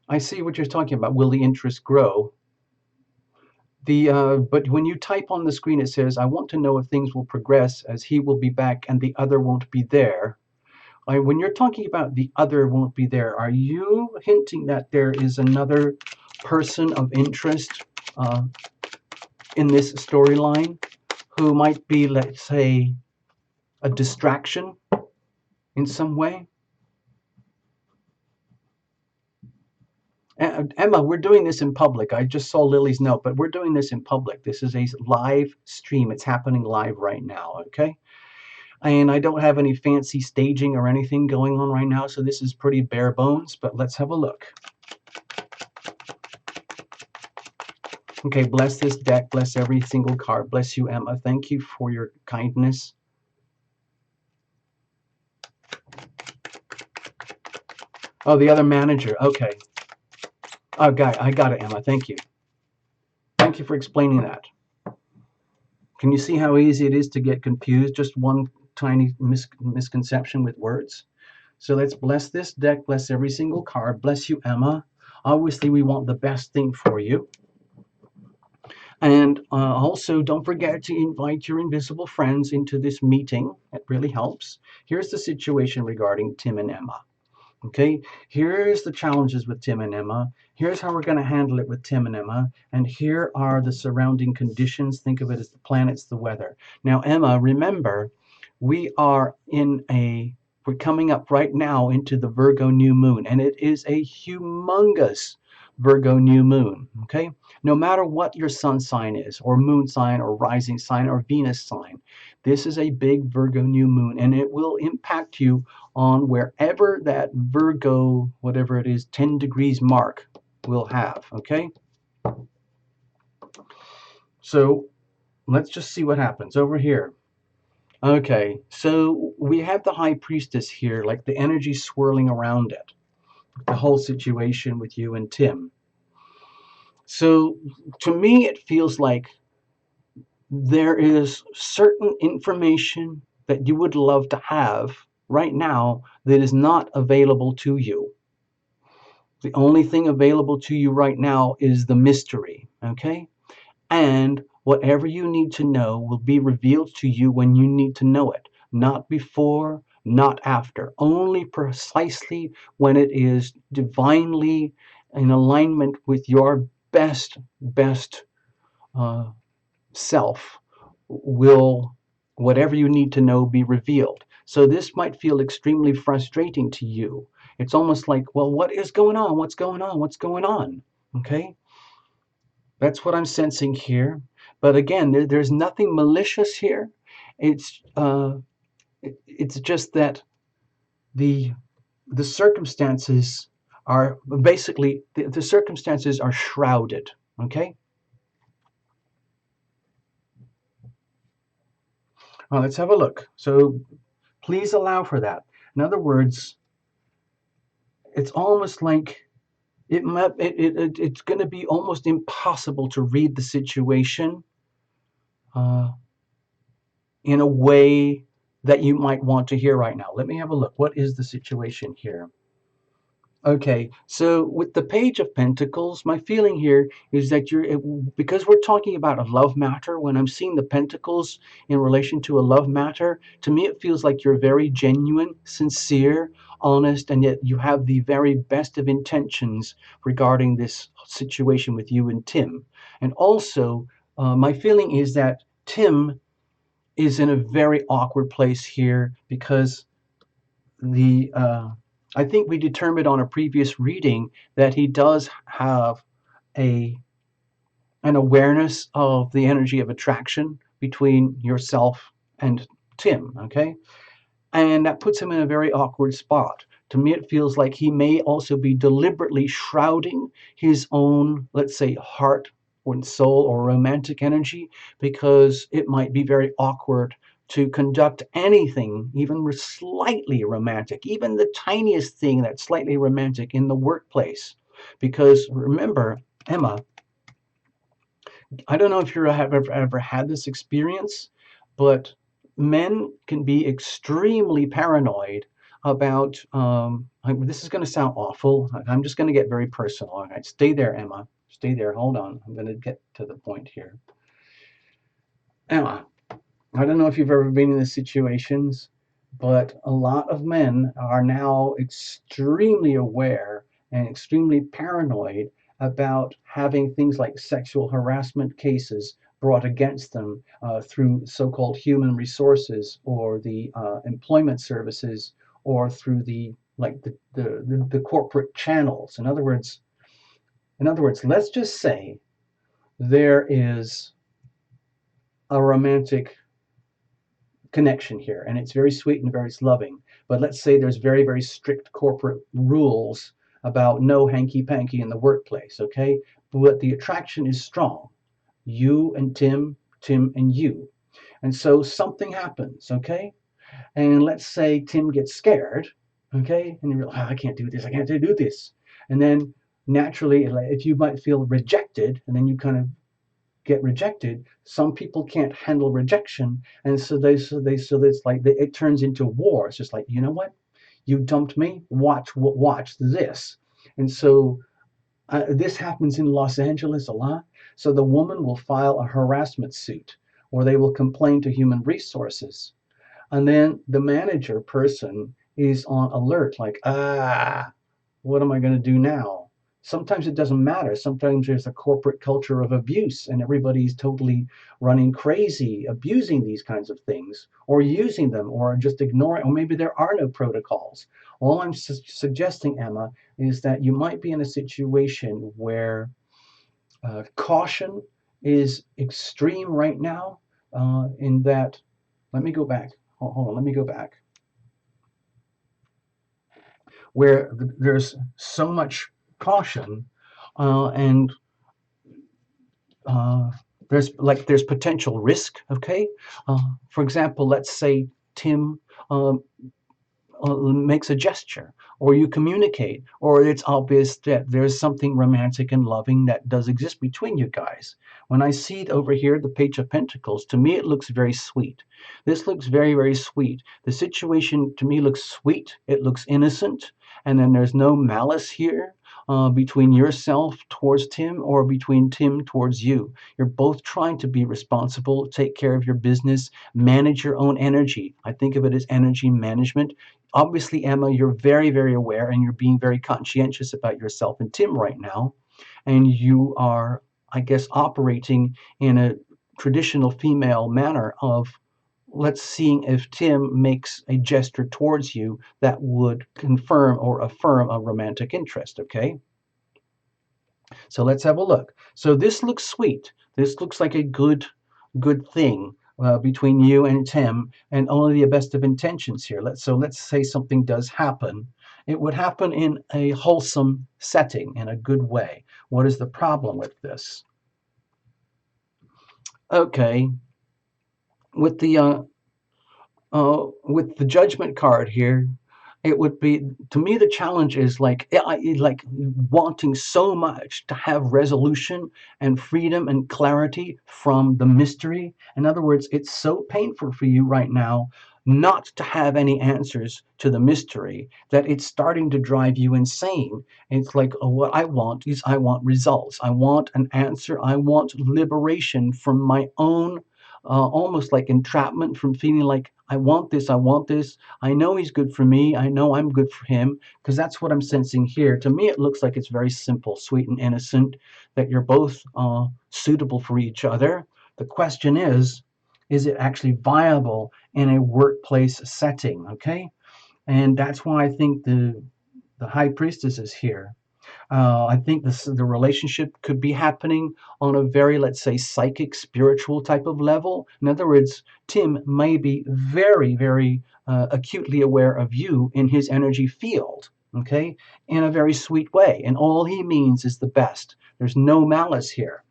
I see what you're talking about. Will the interest grow? But when you type on the screen, it says, I want to know if things will progress as he will be back and the other won't be there. When you're talking about the other won't be there, are you hinting that there is another person of interest in this storyline who might be, let's say, a distraction in some way. Emma, we're doing this in public. I just saw Lily's note, but we're doing this in public. This is a live stream. It's happening live right now, okay? And I don't have any fancy staging or anything going on right now, so this is pretty bare bones, but let's have a look. Okay, bless this deck, bless every single card. Bless you, Emma. Thank you for your kindness. Oh, the other manager. Okay. Oh, I got it, Emma. Thank you. Thank you for explaining that. Can you see how easy it is to get confused? Just one tiny misconception with words. So let's bless this deck, bless every single card. Bless you, Emma. Obviously, we want the best thing for you. And also, don't forget to invite your invisible friends into this meeting. It really helps. Here's the situation regarding Tim and Emma. Okay, here's the challenges with Tim and Emma. Here's how we're going to handle it with Tim and Emma. And here are the surrounding conditions. Think of it as the planets, the weather. Now, Emma, remember, we're coming up right now into the Virgo new moon, and it is a humongous Virgo new moon. Okay, no matter what your sun sign is, or moon sign, or rising sign, or Venus sign, this is a big Virgo new moon, and it will impact you on wherever that Virgo, whatever it is, 10 degrees mark will have, okay? So let's just see what happens over here. Okay, so we have the High Priestess here, like the energy swirling around it, the whole situation with you and Tim. So to me, it feels like there is certain information that you would love to have right now that is not available to you. The only thing available to you right now is the mystery, okay? And whatever you need to know will be revealed to you when you need to know it. Not before, not after. Only precisely when it is divinely in alignment with your best self will whatever you need to know be revealed. So this might feel extremely frustrating to you. It's almost like, well, what is going on? What's going on? What's going on? Okay? That's what I'm sensing here. But again, there's nothing malicious here. It's it's just that the circumstances are basically the circumstances are shrouded. Okay? Let's have a look. So please allow for that. In other words, it's almost like it's going to be almost impossible to read the situation uh, in a way that you might want to hear right now. Let me have a look. What is the situation here? Okay, so with the Page of Pentacles, my feeling here is that because we're talking about a love matter, when I'm seeing the Pentacles in relation to a love matter, to me it feels like you're very genuine, sincere, honest, and yet you have the very best of intentions regarding this situation with you and Tim. And also, my feeling is that Tim is in a very awkward place here because the I think we determined on a previous reading that he does have a an awareness of the energy of attraction between yourself and Tim, okay? And that puts him in a very awkward spot. To me, it feels like he may also be deliberately shrouding his own, let's say, heart or soul or romantic energy, because it might be very awkward to conduct anything, even slightly romantic, even the tiniest thing that's slightly romantic in the workplace. Because remember, Emma, I don't know if you have ever had this experience, but men can be extremely paranoid about. This is going to sound awful. I'm just going to get very personal. All right, stay there, Emma. Stay there. Hold on. I'm going to get to the point here. Emma, I don't know if you've ever been in these situations, but a lot of men are now extremely aware and extremely paranoid about having things like sexual harassment cases brought against them through so-called human resources or the employment services or through the like the corporate channels. In other words, let's just say there is a romantic connection here, and it's very sweet and very loving. But let's say there's very, very strict corporate rules about no hanky panky in the workplace, okay? But the attraction is strong. You and Tim, Tim and you. And so something happens, okay? And let's say Tim gets scared, okay? And you realize, oh, I can't do this, I can't do this. And then naturally, if you might feel rejected, and then you kind of get rejected. Some people can't handle rejection, and so it's like it turns into war. It's just like, you know what? You dumped me. Watch this. And so this happens in Los Angeles a lot. So the woman will file a harassment suit, or they will complain to human resources, and then the manager person is on alert, like, what am I going to do now? Sometimes it doesn't matter. Sometimes there's a corporate culture of abuse and everybody's totally running crazy, abusing these kinds of things or using them or just ignoring, or maybe there are no protocols. All I'm suggesting, Emma, is that you might be in a situation where caution is extreme right now, in that, let me go back. Hold on, let me go back. Where there's so much caution, and there's potential risk. Okay, for example, let's say Tim makes a gesture, or you communicate, or it's obvious that there's something romantic and loving that does exist between you guys. When I see it over here, the Page of Pentacles, to me it looks very sweet. This looks very, very sweet. The situation to me looks sweet. It looks innocent, and then there's no malice here. Between yourself towards Tim or between Tim towards you. You're both trying to be responsible, take care of your business, manage your own energy. I think of it as energy management. Obviously, Emma, you're very, very aware and you're being very conscientious about yourself and Tim right now. And you are, I guess, operating in a traditional female manner of, let's see if Tim makes a gesture towards you that would confirm or affirm a romantic interest, okay? So let's have a look. So this looks sweet. This looks like a good thing between you and Tim, and only the best of intentions here. Let's say something does happen. It would happen in a wholesome setting, in a good way. What is the problem with this? Okay, with the Judgment card here, it would be, to me, the challenge is like wanting so much to have resolution and freedom and clarity from the mystery. In other words, it's so painful for you right now not to have any answers to the mystery that it's starting to drive you insane. It's like, oh, what I want is, I want results. I want an answer. I want liberation from my own almost like entrapment, from feeling like I want this, I want this. I know he's good for me. I know I'm good for him, because that's what I'm sensing here. To me, it looks like it's very simple, sweet, and innocent, that you're both suitable for each other. The question is it actually viable in a workplace setting? Okay, and that's why I think the High Priestess is here. I think the relationship could be happening on a very, let's say, psychic, spiritual type of level. In other words, Tim may be very, very acutely aware of you in his energy field, okay, in a very sweet way. And all he means is the best. There's no malice here.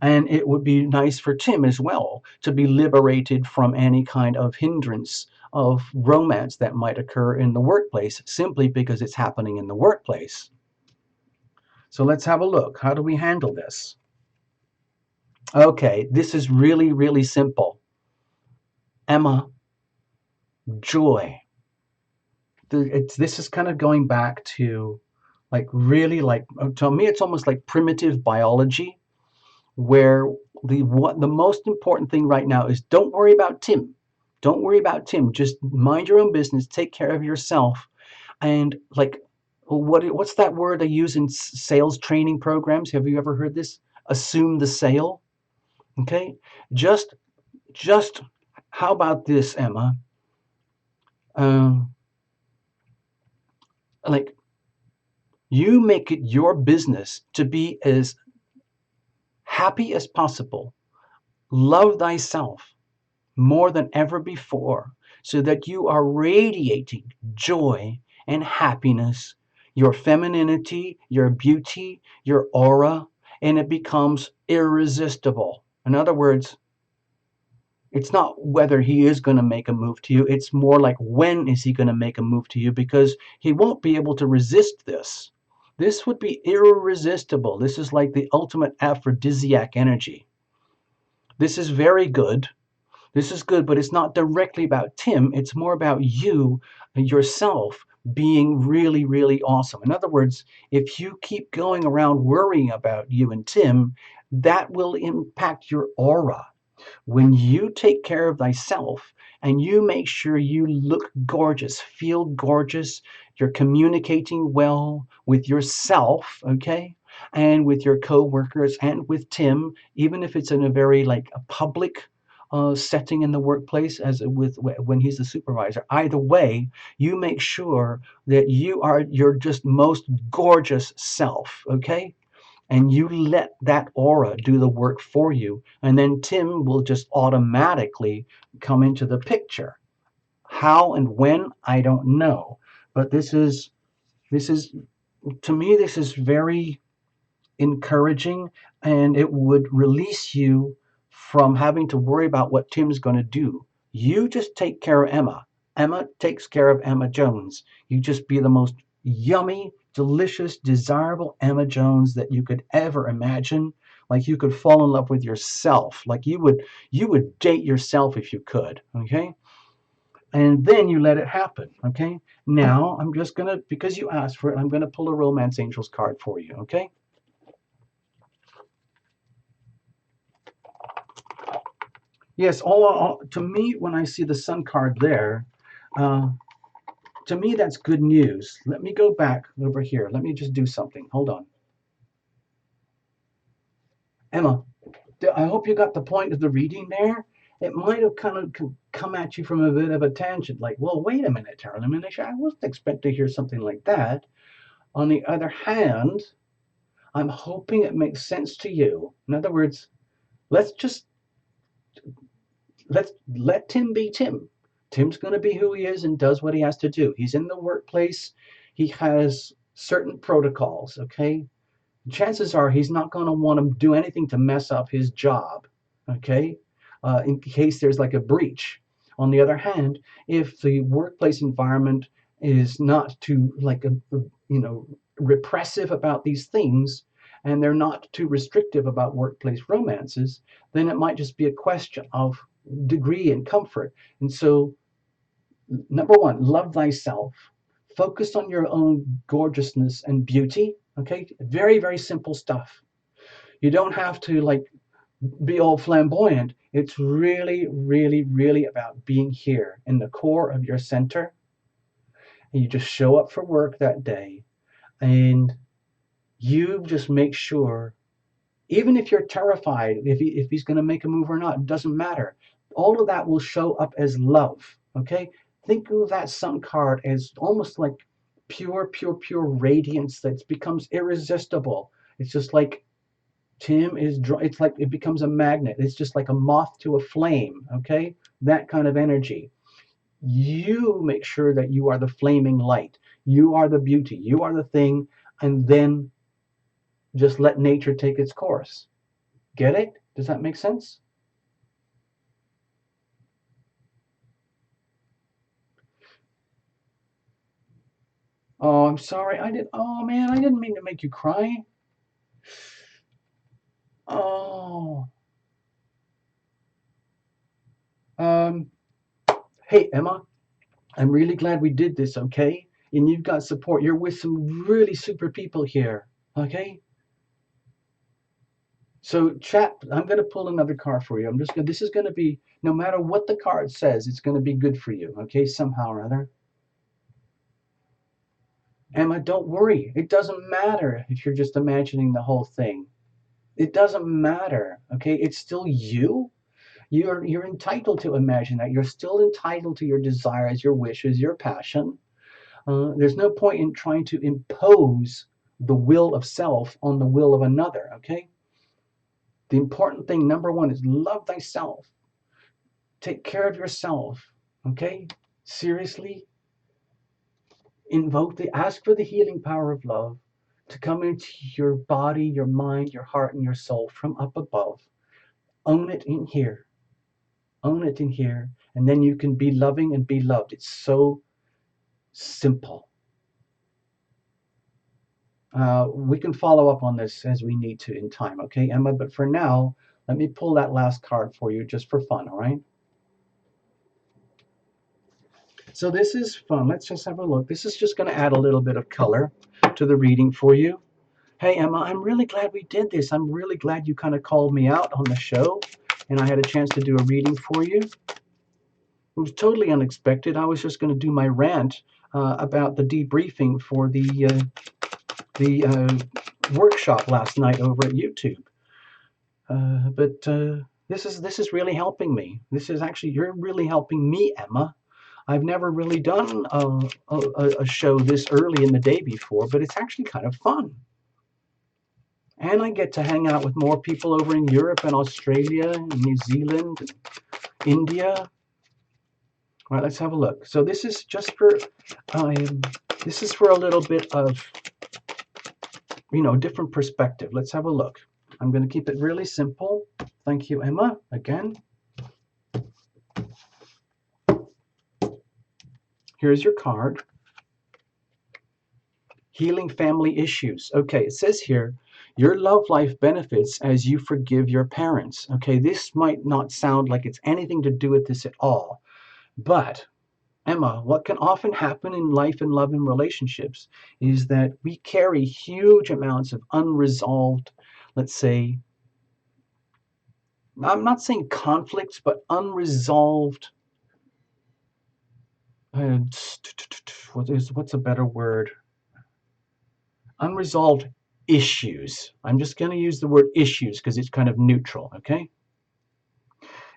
And it would be nice for Tim as well to be liberated from any kind of hindrance of romance that might occur in the workplace, simply because it's happening in the workplace. So let's have a look. How do we handle this? Okay, this is really, really simple. Emma, joy. This is kind of going back to, like, really, like, to me, it's almost like primitive biology, where the most important thing right now is, don't worry about Tim. Don't worry about Tim. Just mind your own business. Take care of yourself. And like, what's that word they use in sales training programs? Have you ever heard this? Assume the sale. Okay? Just how about this, Emma? Um, like you make it your business to be as happy as possible. Love thyself more than ever before, so that you are radiating joy and happiness, your femininity, your beauty, your aura, and it becomes irresistible. In other words, it's not whether he is going to make a move to you, it's more like when is he going to make a move to you, because he won't be able to resist this. This would be irresistible. This is like the ultimate aphrodisiac energy. This is very good. This is good, but it's not directly about Tim. It's more about you and yourself being really, really awesome. In other words, if you keep going around worrying about you and Tim, that will impact your aura. When you take care of thyself and you make sure you look gorgeous, feel gorgeous, you're communicating well with yourself, okay? And with your co-workers and with Tim, even if it's in a very like a public setting in the workplace as with when he's the supervisor. Either way, you make sure that you are your just most gorgeous self, okay? And you let that aura do the work for you, and then Tim will just automatically come into the picture. How and when, I don't know, but this is to me, this is very encouraging, and it would release you from having to worry about what Tim's going to do. You just take care of Emma. Emma takes care of Emma Jones. You just be the most yummy, delicious, desirable Emma Jones that you could ever imagine. Like you could fall in love with yourself. Like you would date yourself if you could, okay? And then you let it happen, okay? Now I'm just gonna, because you asked for it, I'm gonna pull a Romance Angels card for you, okay? Yes, all to me, when I see the Sun card there, uh, to me, that's good news. Let me go back over here. Let me just do something. Hold on. Emma, I hope you got the point of the reading there. It might have kind of come at you from a bit of a tangent, like, well, wait a minute, Tarot Lumination. I wasn't expecting to hear something like that. On the other hand, I'm hoping it makes sense to you. In other words, let's just let's let Tim be Tim. Tim's going to be who he is and does what he has to do. He's in the workplace. He has certain protocols, okay? Chances are he's not going to want to do anything to mess up his job, okay? In case there's like a breach. On the other hand, if the workplace environment is not too like repressive about these things, and they're not too restrictive about workplace romances, then it might just be a question of degree and comfort. And so, number one, love thyself. Focus on your own gorgeousness and beauty. Okay, very, very simple stuff. You don't have to like be all flamboyant. It's really, really, really about being here in the core of your center. And you just show up for work that day, and you just make sure, even if you're terrified, if he's going to make a move or not, it doesn't matter. All of that will show up as love. Okay, think of that Sun card as almost like pure, pure, pure radiance that becomes irresistible. It's just like Tim is. It's like it becomes a magnet. It's just like a moth to a flame. Okay, that kind of energy. You make sure that you are the flaming light. You are the beauty. You are the thing, and then just let nature take its course. Get it? Does that make sense? Oh, I'm sorry. Oh man, I didn't mean to make you cry. Oh, um, hey Emma, I'm really glad we did this. Okay, and you've got support. You're with some really super people here. Okay, so chat. I'm gonna pull another card for you. I'm just gonna. This is gonna be no matter what the card says, it's gonna be good for you. Okay, somehow or other. Emma, don't worry. It doesn't matter if you're just imagining the whole thing. It doesn't matter, okay? It's still you. You're entitled to imagine that. You're still entitled to your desires, your wishes, your passion. There's no point in trying to impose the will of self on the will of another, okay? The important thing, number one, is love thyself. Take care of yourself, okay? Seriously, ask for the healing power of love to come into your body, your mind, your heart, and your soul from up above. Own it in here. Own it in here. And then you can be loving and be loved. It's so simple. We can follow up on this as we need to in time, okay, Emma? But for now, let me pull that last card for you just for fun, all right? So this is fun. Let's just have a look. This is just going to add a little bit of color to the reading for you. Hey, Emma, I'm really glad we did this. I'm really glad you kind of called me out on the show and I had a chance to do a reading for you. It was totally unexpected. I was just going to do my rant about the debriefing for the workshop last night over at YouTube. But this is really helping me. This is actually, you're really helping me, Emma. I've never really done a show this early in the day before, but it's actually kind of fun. And I get to hang out with more people over in Europe and Australia and New Zealand and India. All right, let's have a look. So this is just for, this is for a little bit of, different perspective. Let's have a look. I'm going to keep it really simple. Thank you, Emma, again. Here's your card. Healing family issues. Okay, it says here, your love life benefits as you forgive your parents. Okay, this might not sound like it's anything to do with this at all. But, Emma, what can often happen in life and love and relationships is that we carry huge amounts of unresolved, let's say, I'm not saying conflicts, but unresolved, what's a better word? Unresolved issues. I'm just going to use the word issues because it's kind of neutral, okay?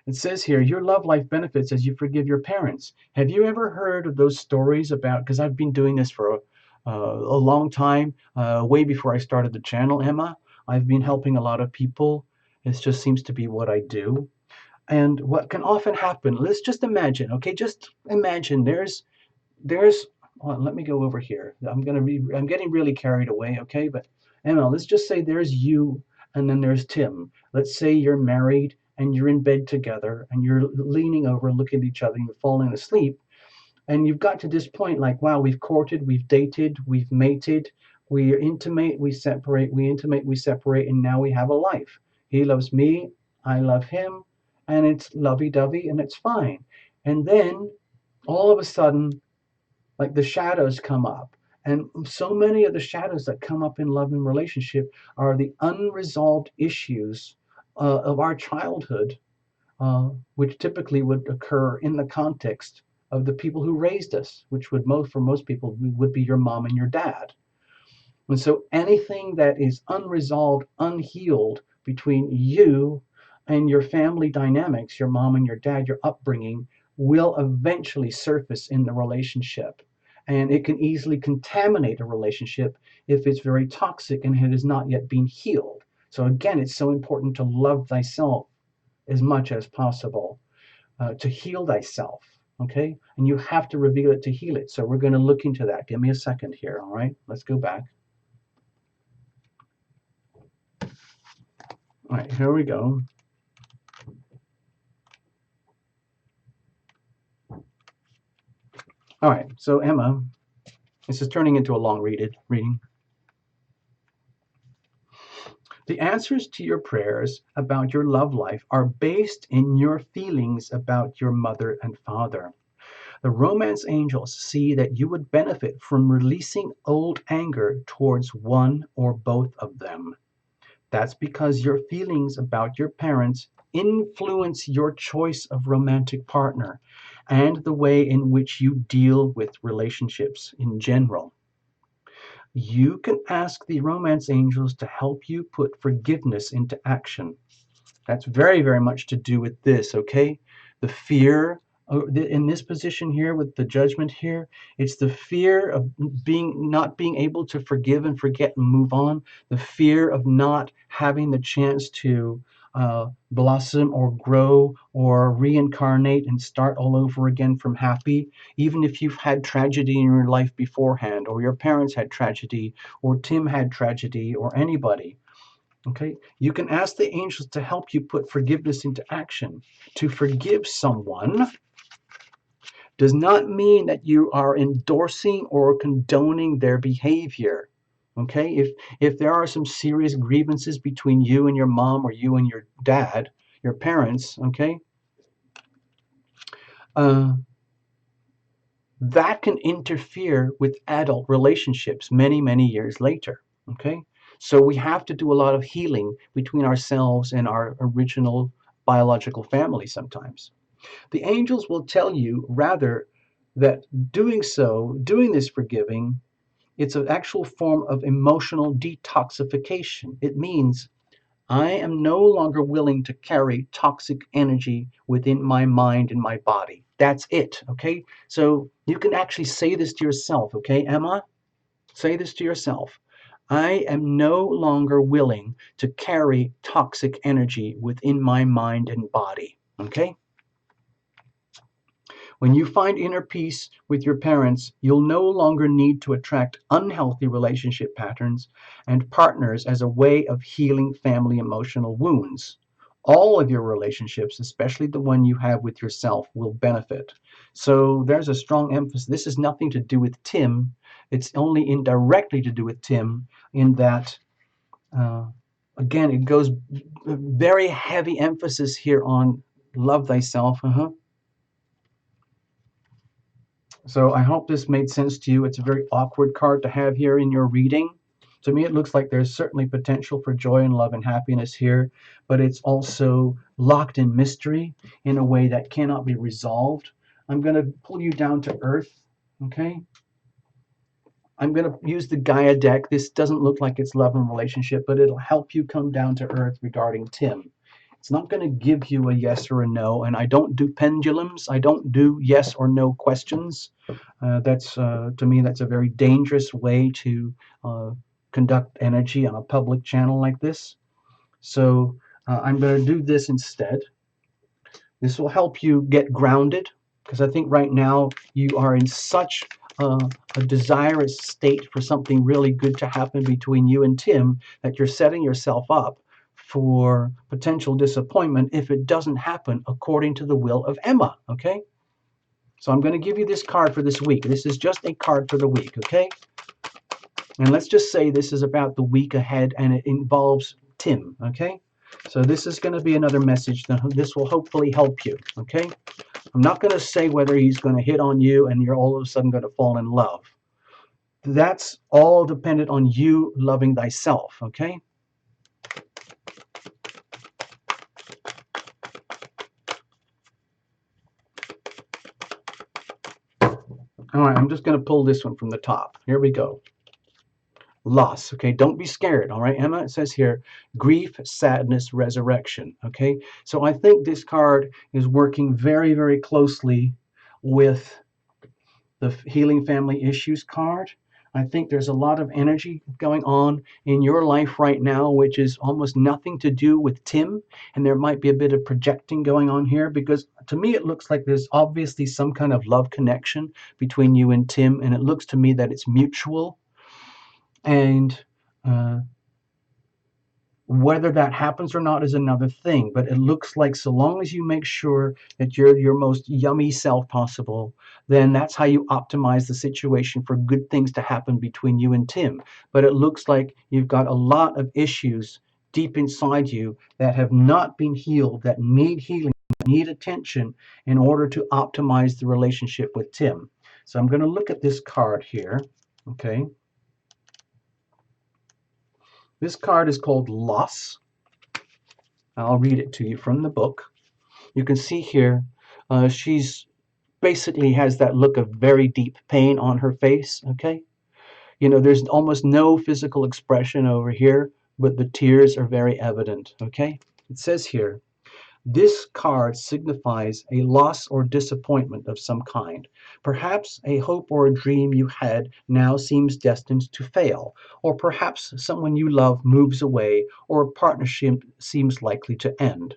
It says here, your love life benefits as you forgive your parents. Have you ever heard of those stories about, because I've been doing this for a long time, way before I started the channel, Emma. I've been helping a lot of people. It just seems to be what I do. And what can often happen, let's just imagine, okay, just imagine there's, well, let me go over here. I'm getting really carried away, okay? But Emma, let's just say there's you and then there's Tim. Let's say you're married and you're in bed together and you're leaning over, looking at each other, and you're falling asleep. And you've got to this point like, wow, we've courted, we've dated, we've mated, we intimate, we separate, we intimate, we separate, and now we have a life. He loves me, I love him, and it's lovey-dovey and it's fine. And then all of a sudden, like the shadows come up. And so many of the shadows that come up in love and relationship are the unresolved issues of our childhood, which typically would occur in the context of the people who raised us, which would for most people would be your mom and your dad. And so anything that is unresolved, unhealed between you and your family dynamics, your mom and your dad, your upbringing, will eventually surface in the relationship. And it can easily contaminate a relationship if it's very toxic and it has not yet been healed. So again, it's so important to love thyself as much as possible, to heal thyself, okay? And you have to reveal it to heal it. So we're going to look into that. Give me a second here, all right? Let's go back. All right, here we go. All right, so Emma, this is turning into a long reading. The answers to your prayers about your love life are based in your feelings about your mother and father. The romance angels see that you would benefit from releasing old anger towards one or both of them. That's because your feelings about your parents influence your choice of romantic partner and the way in which you deal with relationships in general. You can ask the romance angels to help you put forgiveness into action. That's very, very much to do with this, okay? The fear in this position here with the judgment here, it's the fear of not being able to forgive and forget and move on, the fear of not having the chance to blossom or grow or reincarnate and start all over again from happy, even if you've had tragedy in your life beforehand, or your parents had tragedy, or Tim had tragedy, or anybody. Okay, you can ask the angels to help you put forgiveness into action. To forgive someone does not mean that you are endorsing or condoning their behavior. Okay, if there are some serious grievances between you and your mom or you and your dad, your parents, okay, uh, that can interfere with adult relationships many, many years later. Okay, so we have to do a lot of healing between ourselves and our original biological family sometimes. The angels will tell you rather that doing this forgiving, it's an actual form of emotional detoxification. It means I am no longer willing to carry toxic energy within my mind and my body. That's it, okay? So you can actually say this to yourself, okay, Emma? Say this to yourself. I am no longer willing to carry toxic energy within my mind and body, okay? When you find inner peace with your parents, you'll no longer need to attract unhealthy relationship patterns and partners as a way of healing family emotional wounds. All of your relationships, especially the one you have with yourself, will benefit. So there's a strong emphasis. This has nothing to do with Tim. It's only indirectly to do with Tim in that, uh, again, it goes very heavy emphasis here on love thyself. So I hope this made sense to you. It's a very awkward card to have here in your reading. To me, it looks like there's certainly potential for joy and love and happiness here, but it's also locked in mystery in a way that cannot be resolved. I'm going to pull you down to earth, okay? I'm going to use the Gaia deck. This doesn't look like it's love and relationship, but it'll help you come down to earth regarding Tim. It's not going to give you a yes or a no, and I don't do pendulums. I don't do yes or no questions. That's to me, that's a very dangerous way to uh, conduct energy on a public channel like this. So I'm going to do this instead. This will help you get grounded because I think right now you are in such a desirous state for something really good to happen between you and Tim that you're setting yourself up for potential disappointment if it doesn't happen according to the will of Emma, okay? So I'm going to give you this card for this week. This is just a card for the week, okay? And let's just say this is about the week ahead and it involves Tim, okay? So this is going to be another message. This will hopefully help you, okay? I'm not going to say whether he's going to hit on you and you're all of a sudden going to fall in love. That's all dependent on you loving thyself, okay? All right, I'm just going to pull this one from the top. Here we go. Loss, okay? Don't be scared, all right, Emma? It says here, grief, sadness, resurrection, okay? So I think this card is working very, very closely with the Healing Family Issues card. I think there's a lot of energy going on in your life right now, which is almost nothing to do with Tim. And there might be a bit of projecting going on here because to me, it looks like there's obviously some kind of love connection between you and Tim. And it looks to me that it's mutual. And whether that happens or not is another thing, but it looks like so long as you make sure that you're your most yummy self possible, then that's how you optimize the situation for good things to happen between you and Tim. But it looks like you've got a lot of issues deep inside you that have not been healed, that need healing, need attention in order to optimize the relationship with Tim. So I'm going to look at this card here, okay? This card is called Loss. I'll read it to you from the book. You can see here, she's basically has that look of very deep pain on her face, okay? You know, there's almost no physical expression over here, but the tears are very evident, okay? It says here, this card signifies a loss or disappointment of some kind. Perhaps a hope or a dream you had now seems destined to fail, or perhaps someone you love moves away, or a partnership seems likely to end.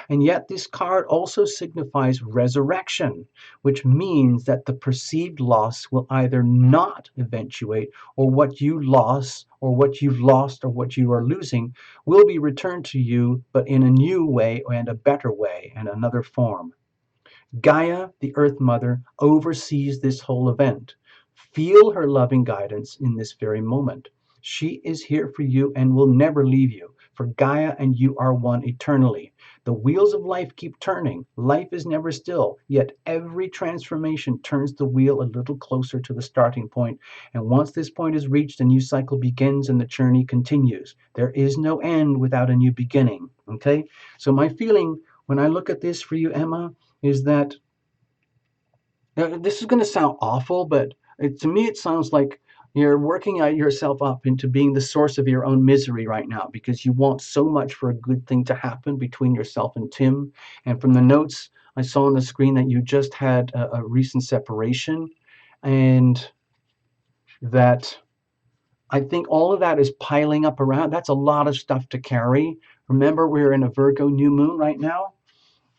And yet, this card also signifies resurrection, which means that the perceived loss will either not eventuate, or what you lost, or what you've lost, or what you are losing will be returned to you, but in a new way and a better way and another form. Gaia, the Earth Mother, oversees this whole event. Feel her loving guidance in this very moment. She is here for you and will never leave you, for Gaia and you are one eternally. The wheels of life keep turning. Life is never still, yet every transformation turns the wheel a little closer to the starting point. And once this point is reached, a new cycle begins and the journey continues. There is no end without a new beginning. Okay? So my feeling when I look at this for you, Emma, is that this is going to sound awful, but to me it sounds like you're working yourself up into being the source of your own misery right now because you want so much for a good thing to happen between yourself and Tim. And from the notes I saw on the screen that you just had a recent separation, and that I think all of that is piling up around. That's a lot of stuff to carry. Remember, we're in a Virgo new moon right now,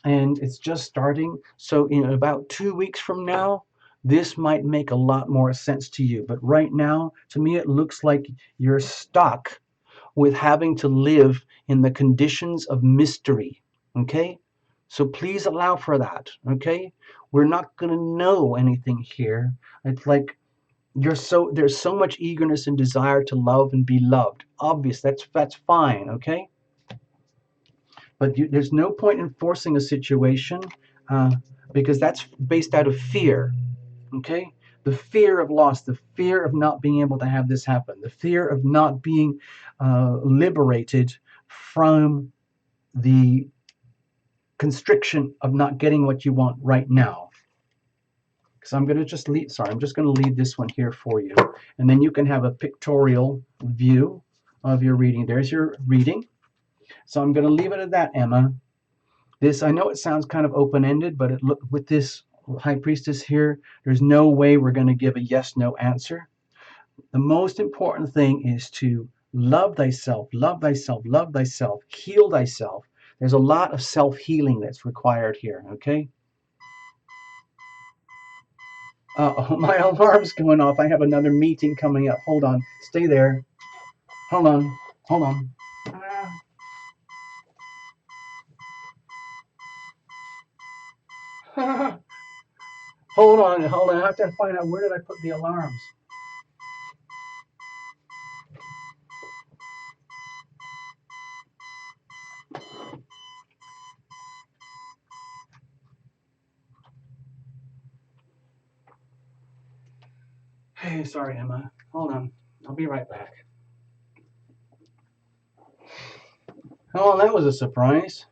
and it's just starting. So in about 2 weeks from now, this might make a lot more sense to you. But right now, to me, it looks like you're stuck with having to live in the conditions of mystery. Okay? So please allow for that. Okay? We're not going to know anything here. It's like there's so much eagerness and desire to love and be loved. Obvious, that's fine. Okay? But there's no point in forcing a situation because that's based out of fear. Okay, the fear of loss, the fear of not being able to have this happen, the fear of not being liberated from the constriction of not getting what you want right now. Because I'm going to just leave. Sorry, I'm just going to leave this one here for you, and then you can have a pictorial view of your reading. There's your reading. So I'm going to leave it at that, Emma. This, I know it sounds kind of open-ended, but with this High Priestess here, there's no way we're going to give a yes/no answer. The most important thing is to love thyself, love thyself, love thyself, heal thyself. There's a lot of self-healing that's required here, okay? My alarm's going off. I have another meeting coming up. Hold on. Stay there. Hold on. Hold on. Hold on. Hold on. I have to find out where did I put the alarms. Hey, sorry, Emma. Hold on. I'll be right back. Oh, that was a surprise.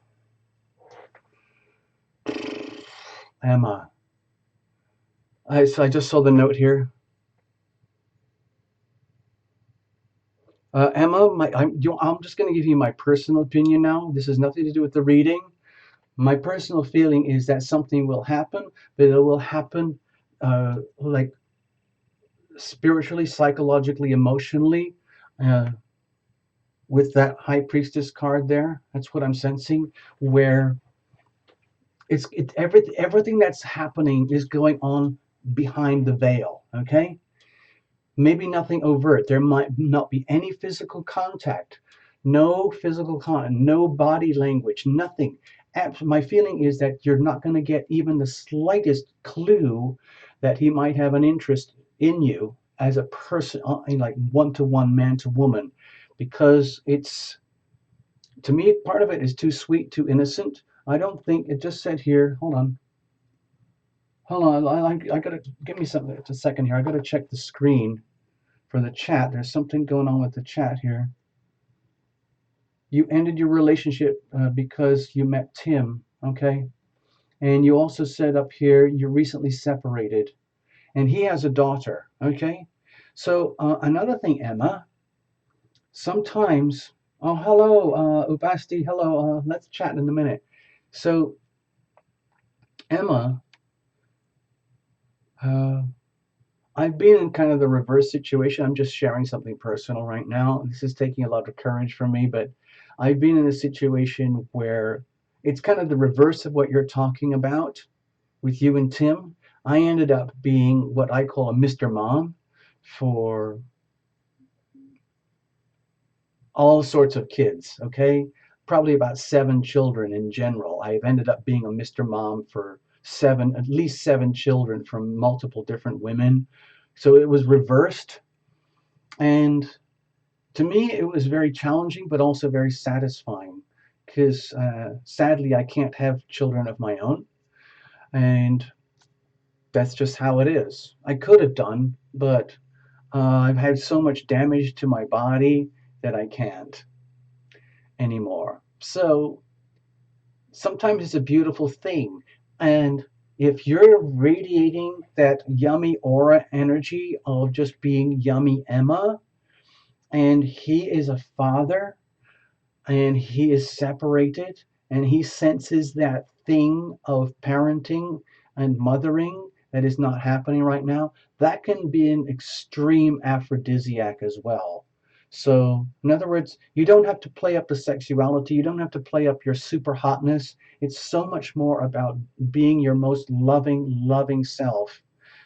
Emma. I just saw the note here. Emma, I'm just going to give you my personal opinion now. This has nothing to do with the reading. My personal feeling is that something will happen, but it will happen like spiritually, psychologically, emotionally, with that High Priestess card there. That's what I'm sensing, where everything that's happening is going on behind the veil, okay? Maybe nothing overt. There might not be any physical contact, no physical contact, no body language, nothing. My feeling is that you're not going to get even the slightest clue that he might have an interest in you as a person, like one-to-one, man-to-woman, because it's, to me, part of it is too sweet, too innocent. I don't think, it just said here, hold on, I gotta, give me something, it's a second here, I gotta check the screen for the chat. There's something going on with the chat here. You ended your relationship because you met Tim, okay? And you also said up here, you're recently separated, and he has a daughter, okay? So another thing, Emma, sometimes, oh, hello, Ubasti, hello, let's chat in a minute. So, Emma, uh, I've been in kind of the reverse situation. I'm just sharing something personal right now. This is taking a lot of courage for me, but I've been in a situation where it's kind of the reverse of what you're talking about with you and Tim. I ended up being what I call a Mr. Mom for all sorts of kids, okay? Probably about 7 children in general. I've ended up being a Mr. Mom for at least 7 children from multiple different women. So it was reversed. And to me, it was very challenging, but also very satisfying because sadly, I can't have children of my own. And that's just how it is. I could have done, but I've had so much damage to my body that I can't anymore. So sometimes it's a beautiful thing. And if you're radiating that yummy aura energy of just being yummy Emma, and he is a father, and he is separated, and he senses that thing of parenting and mothering that is not happening right now, that can be an extreme aphrodisiac as well. So, in other words, you don't have to play up the sexuality, you don't have to play up your super hotness. It's so much more about being your most loving self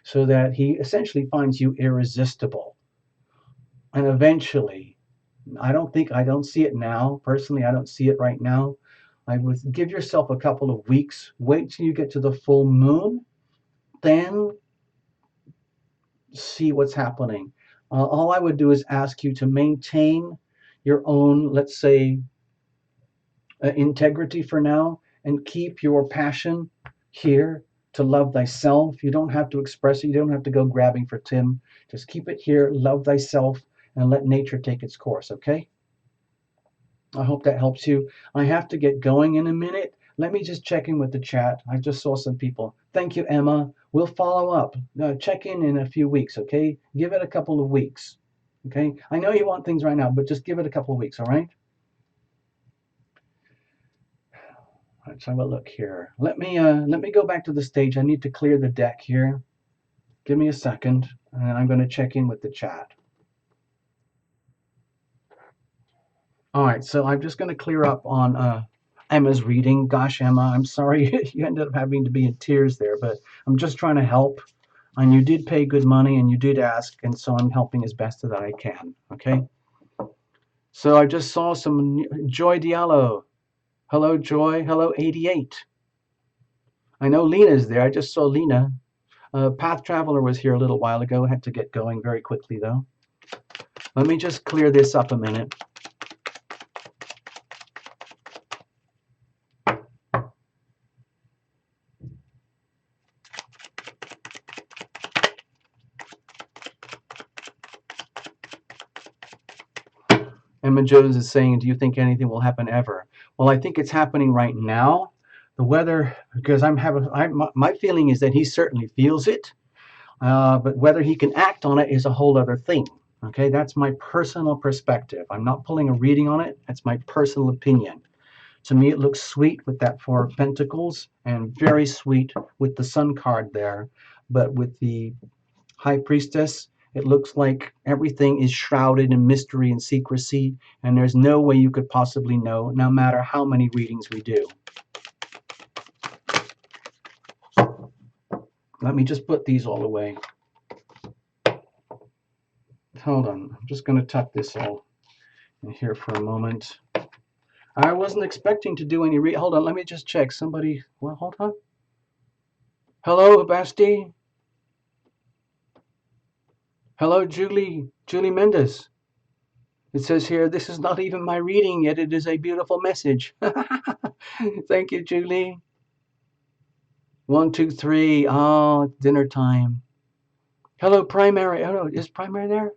so that he essentially finds you irresistible. And eventually, I don't see it now. Personally, I don't see it right now. I would give yourself a couple of weeks, wait till you get to the full moon, then see what's happening. All I would do is ask you to maintain your own, let's say, integrity for now and keep your passion here to love thyself. You don't have to express it. You don't have to go grabbing for Tim. Just keep it here, love thyself, and let nature take its course, okay? I hope that helps you. I have to get going in a minute. Let me just check in with the chat. I just saw some people. Thank you, Emma. We'll follow up. Check in a few weeks, okay? Give it a couple of weeks, okay? I know you want things right now, but just give it a couple of weeks, all right? Let's have a look here. Let me go back to the stage. I need to clear the deck here. Give me a second, and I'm going to check in with the chat. All right, so I'm just going to clear up on Emma's reading. Gosh, Emma, I'm sorry you ended up having to be in tears there, but I'm just trying to help. And you did pay good money, and you did ask, and so I'm helping as best that I can. Okay. So I just saw some Joy Diallo. Hello, Joy. Hello, 88. I know Lena's there. I just saw Lena. Path Traveler was here a little while ago. Had to get going very quickly though. Let me just clear this up a minute. Emma Jones is saying, do you think anything will happen ever? Well, I think it's happening right now. The weather, because my feeling is that he certainly feels it, but whether he can act on it is a whole other thing. Okay, that's my personal perspective. I'm not pulling a reading on it. That's my personal opinion. To me, it looks sweet with that Four of Pentacles and very sweet with the Sun card there. But with the High Priestess, it looks like everything is shrouded in mystery and secrecy, and there's no way you could possibly know, no matter how many readings we do. Let me just put these all away. Hold on, I'm just going to tuck this all in here for a moment. I wasn't expecting to do any hold on, let me just check. Somebody, well, hold on. Hello, Basti. Hello, Julie Mendez. It says here, this is not even my reading, yet it is a beautiful message. Thank you, Julie. 1, 2, 3. Oh, dinner time. Hello, Primary. Oh, no, is Primary there?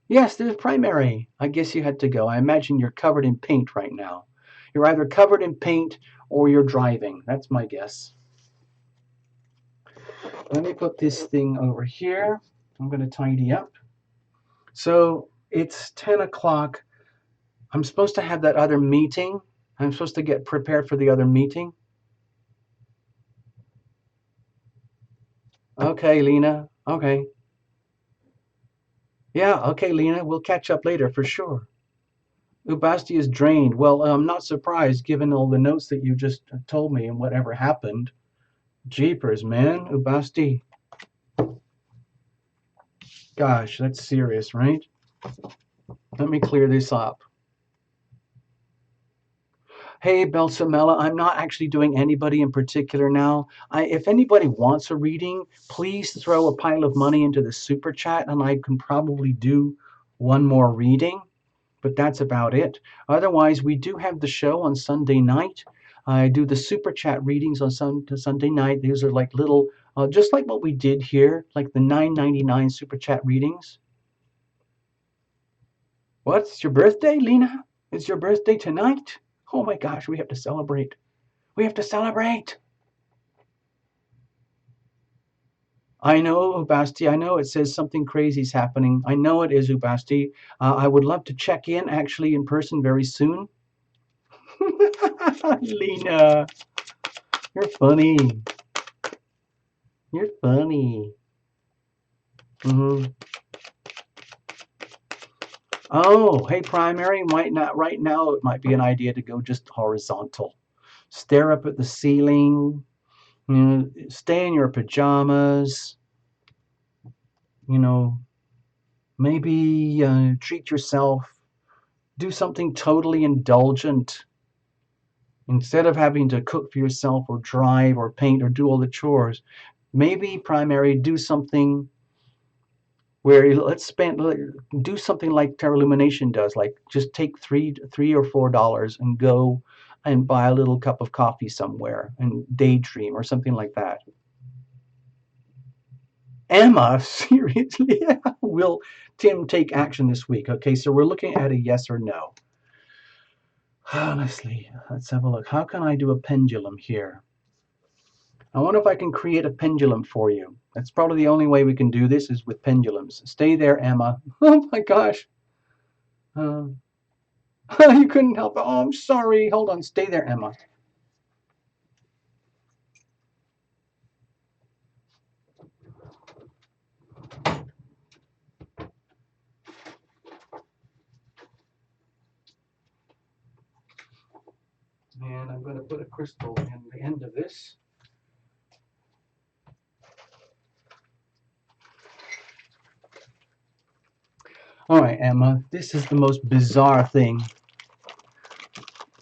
Yes, there's Primary. I guess you had to go. I imagine you're covered in paint right now. You're either covered in paint or you're driving. That's my guess. Let me put this thing over here. I'm going to tidy up. So it's 10 o'clock. I'm supposed to have that other meeting. I'm supposed to get prepared for the other meeting. Okay, Lena. Okay. Yeah, okay, Lena. We'll catch up later for sure. Ubasti is drained. Well, I'm not surprised given all the notes that you just told me and whatever happened. Jeepers, man. Ubasti. Gosh, that's serious, right? Let me clear this up. Hey, Belsamela, I'm not actually doing anybody in particular now. If anybody wants a reading, please throw a pile of money into the super chat and I can probably do one more reading, but that's about it. Otherwise, we do have the show on Sunday night. I do the super chat readings on Sunday night. These are like little, just like what we did here, like the $9.99 super chat readings. What's your birthday, Lena? It's your birthday tonight? Oh my gosh, we have to celebrate. We have to celebrate. I know, Ubasti. I know it says something crazy is happening. I know it is, Ubasti. I would love to check in actually in person very soon. Lena, you're funny. You're funny. Mm-hmm. Oh, hey, primary, might not right now. It might be an idea to go just horizontal. Stare up at the ceiling. You know, stay in your pajamas. You know, maybe treat yourself. Do something totally indulgent. Instead of having to cook for yourself or drive or paint or do all the chores, maybe primary do something where do something like Tarot Lumination does, like just take $3 or $4 and go and buy a little cup of coffee somewhere and daydream or something like that. Emma, seriously? Will Tim take action this week? Okay, so we're looking at a yes or no. Honestly, let's have a look. How can I do a pendulum here? I wonder if I can create a pendulum for you. That's probably the only way we can do this is with pendulums. Stay there, Emma. Oh my gosh. You couldn't help it. Oh, I'm sorry. Hold on. Stay there, Emma. And I'm going to put a crystal in the end of this. All right, Emma. This is the most bizarre thing.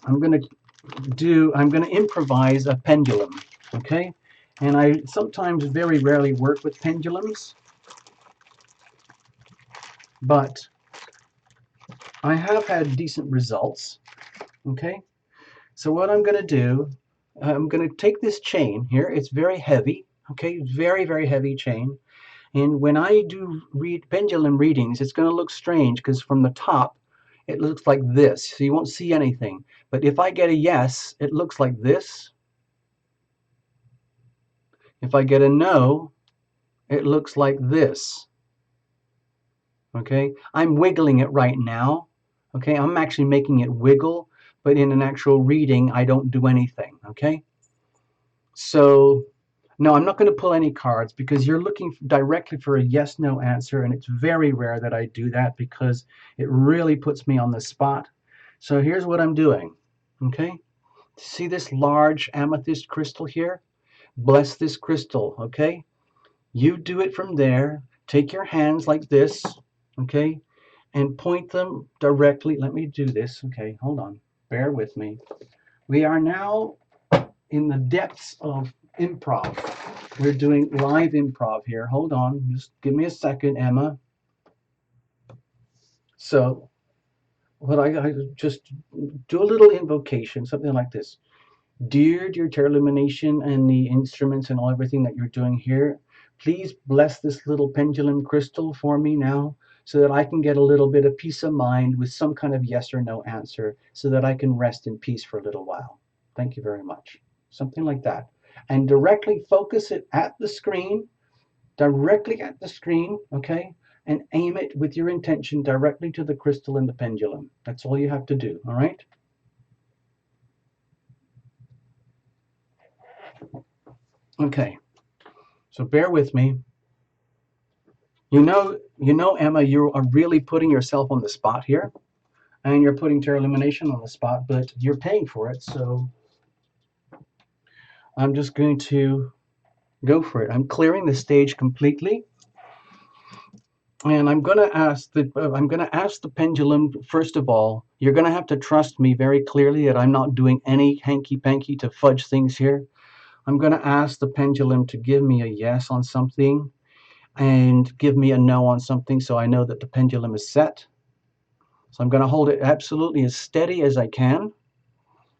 I'm going to improvise a pendulum, okay? And I sometimes very rarely work with pendulums, but I have had decent results, okay? So what I'm going to do, I'm going to take this chain here. It's very heavy, okay? Very, very heavy chain. And when I do pendulum readings, it's going to look strange because from the top, it looks like this. So you won't see anything. But if I get a yes, it looks like this. If I get a no, it looks like this. Okay? I'm wiggling it right now. Okay? I'm actually making it wiggle. But in an actual reading, I don't do anything. Okay? So, no, I'm not going to pull any cards because you're looking directly for a yes/no answer, and it's very rare that I do that because it really puts me on the spot. So here's what I'm doing, okay? See this large amethyst crystal here? Bless this crystal, okay? You do it from there. Take your hands like this, okay? And point them directly. Let me do this, okay? Hold on. Bear with me. We are now in the depths of improv. We're doing live improv here. Hold on. Just give me a second, Emma. So, what I just do a little invocation, something like this. Dear Tarot Lumination and the instruments and all everything that you're doing here, please bless this little pendulum crystal for me now so that I can get a little bit of peace of mind with some kind of yes or no answer so that I can rest in peace for a little while. Thank you very much. Something like that. And directly focus it at the screen, directly at the screen, okay? and aim it with your intention directly to the crystal and the pendulum. That's all you have to do, all right? Okay, so bear with me. You know, Emma, you are really putting yourself on the spot here, and you're putting Tarot Lumination on the spot, but you're paying for it, so I'm just going to go for it. I'm clearing the stage completely, and I'm going to ask the pendulum. First of all, you're going to have to trust me very clearly that I'm not doing any hanky-panky to fudge things here. I'm going to ask the pendulum to give me a yes on something and give me a no on something, so I know that the pendulum is set. So I'm going to hold it absolutely as steady as I can.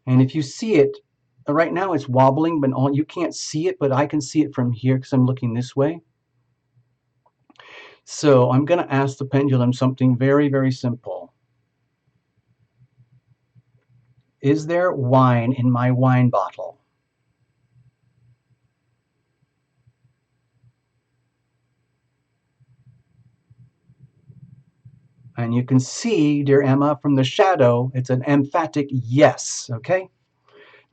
And if you see it, right now it's wobbling, but you can't see it, but I can see it from here because I'm looking this way. So I'm going to ask the pendulum something very, very simple. Is there wine in my wine bottle? And you can see, dear Emma, from the shadow, it's an emphatic yes, okay?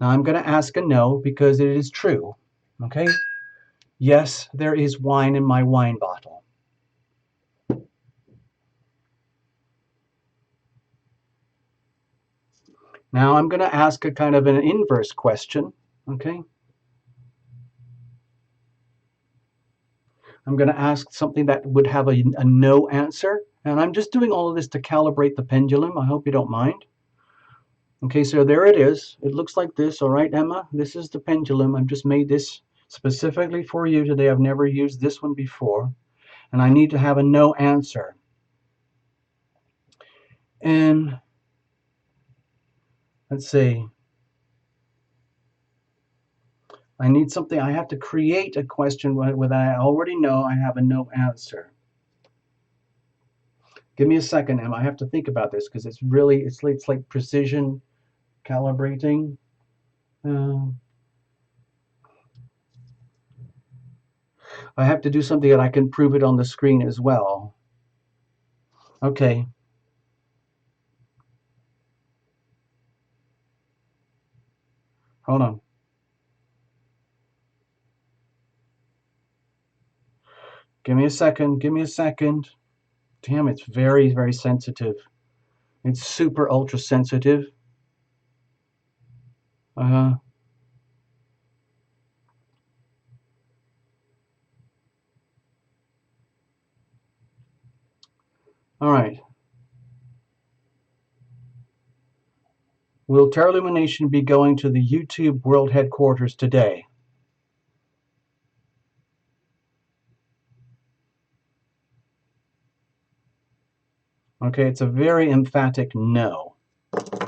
Now I'm going to ask a no because it is true, okay? Yes, there is wine in my wine bottle. Now I'm going to ask a kind of an inverse question, okay? I'm going to ask something that would have a no answer, and I'm just doing all of this to calibrate the pendulum. I hope you don't mind. Okay, so there it is. It looks like this, all right, Emma? This is the pendulum. I've just made this specifically for you today. I've never used this one before, and I need to have a no answer. And let's see. I need something. I have to create a question where I already know I have a no answer. Give me a second, Emma. I have to think about this because it's like precision calibrating. I have to do something that I can prove it on the screen as well. Okay. Hold on. Give me a second. Give me a second. Damn, it's very, very sensitive. It's super ultra sensitive. Uh-huh. All right. Will Tarot Lumination be going to the YouTube World Headquarters today? Okay, it's a very emphatic no.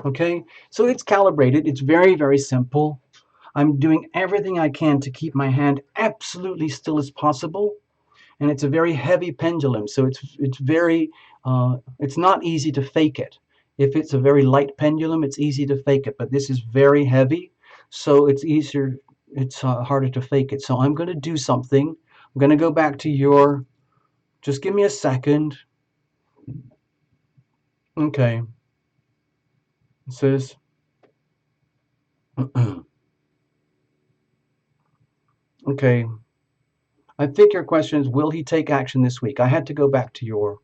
Okay, so it's calibrated. It's very, very simple. I'm doing everything I can to keep my hand absolutely still as possible. And it's a very heavy pendulum, so it's very it's not easy to fake it. If it's a very light pendulum, it's easy to fake it, but this is very heavy, so it's easier. It's harder to fake it. So I'm going to do something. I'm going to go back to your. Just give me a second. Okay. It says. Okay. I think your question is, will he take action this week? I had to go back to your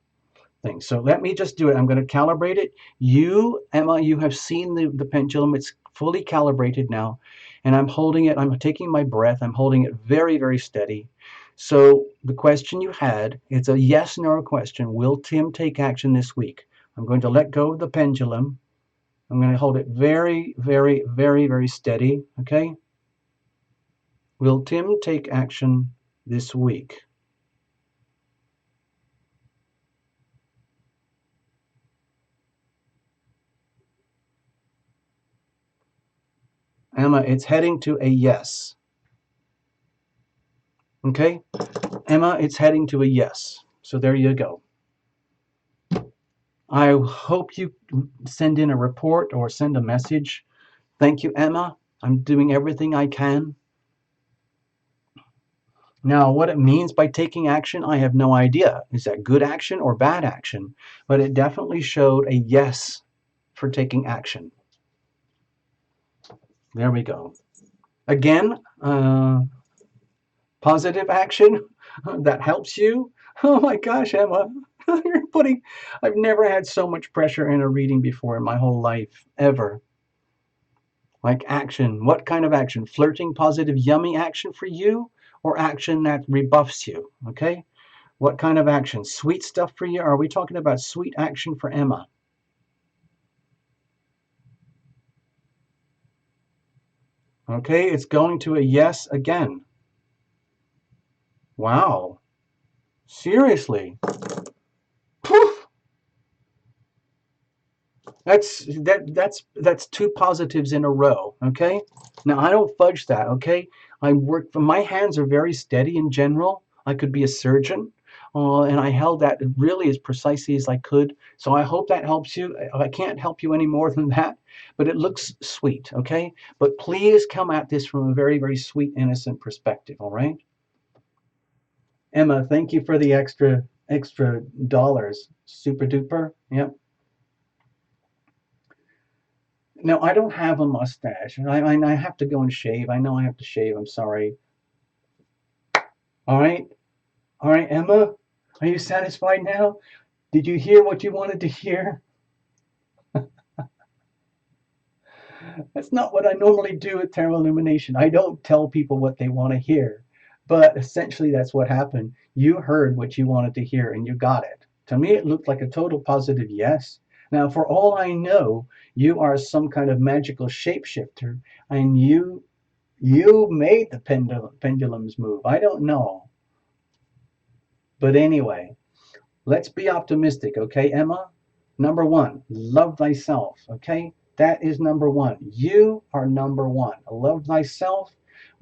thing. So let me just do it. I'm going to calibrate it. You, Emma, you have seen the pendulum. It's fully calibrated now. And I'm holding it. I'm taking my breath. I'm holding it very, very steady. So the question you had, it's a yes no question. Will Tim take action this week? I'm going to let go of the pendulum. I'm going to hold it very, very, very, very steady. Okay? Will Tim take action this week? Emma, it's heading to a yes. Okay? Emma, it's heading to a yes. So there you go. I hope you send in a report or send a message. Thank you, Emma. I'm doing everything I can. Now, what it means by taking action, I have no idea. Is that good action or bad action? But it definitely showed a yes for taking action. There we go. Again, positive action that helps you. Oh my gosh, Emma, you're putting, I've never had so much pressure in a reading before in my whole life, ever. Like action, what kind of action? Flirting, positive, yummy action for you, or action that rebuffs you, okay? What kind of action? Sweet stuff for you? Are we talking about sweet action for Emma? Okay, it's going to a yes again. Wow. Seriously. Poof! That's two positives in a row, okay? Now I don't fudge that, okay? I work my hands are very steady in general. I could be a surgeon. And I held that really as precisely as I could. So I hope that helps you. I can't help you any more than that, but it looks sweet, okay? But please come at this from a very, very sweet, innocent perspective, all right? Emma, thank you for the extra dollars. Super duper. Yep. No, I don't have a mustache. I have to go and shave. I know I have to shave. I'm sorry. All right. All right, Emma, are you satisfied now? Did you hear what you wanted to hear? That's not what I normally do at Tarot Illumination. I don't tell people what they want to hear. But essentially, that's what happened. You heard what you wanted to hear and you got it. To me, it looked like a total positive yes. Now, for all I know, you are some kind of magical shapeshifter and you made the pendulums move. I don't know. But anyway, let's be optimistic, okay, Emma? Number one, love thyself, okay? That is number one. You are number one. Love thyself.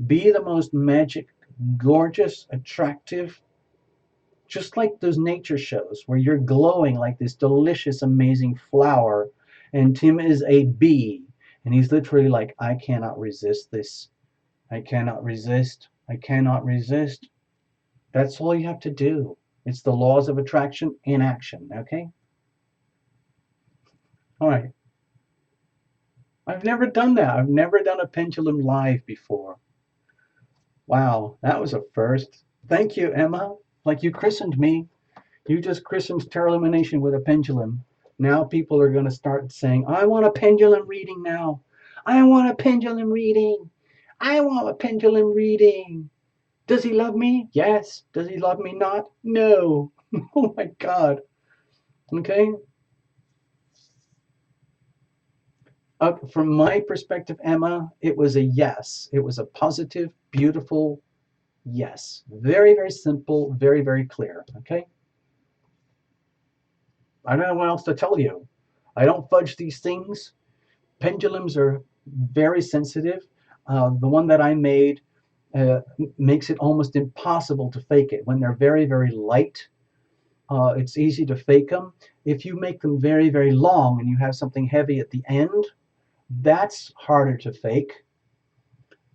Be the most magic, gorgeous, attractive, just like those nature shows where you're glowing like this delicious, amazing flower. And Tim is a bee. And he's literally like, I cannot resist this. I cannot resist. I cannot resist. That's all you have to do. It's the laws of attraction in action, okay? All right. I've never done that. I've never done a pendulum live before. Wow, that was a first. Thank you, Emma. Like you christened me. You just christened Tarot Illumination with a pendulum. Now people are going to start saying, I want a pendulum reading now. I want a pendulum reading. I want a pendulum reading. Does he love me? Yes. Does he love me not? No. Oh my God. Okay. From my perspective, Emma, it was a yes. It was a positive, beautiful yes. Very, very simple, very, very clear. Okay. I don't know what else to tell you. I don't fudge these things. Pendulums are very sensitive. The one that I made makes it almost impossible to fake it. When they're very, very light, it's easy to fake them. If you make them very, very long and you have something heavy at the end, that's harder to fake.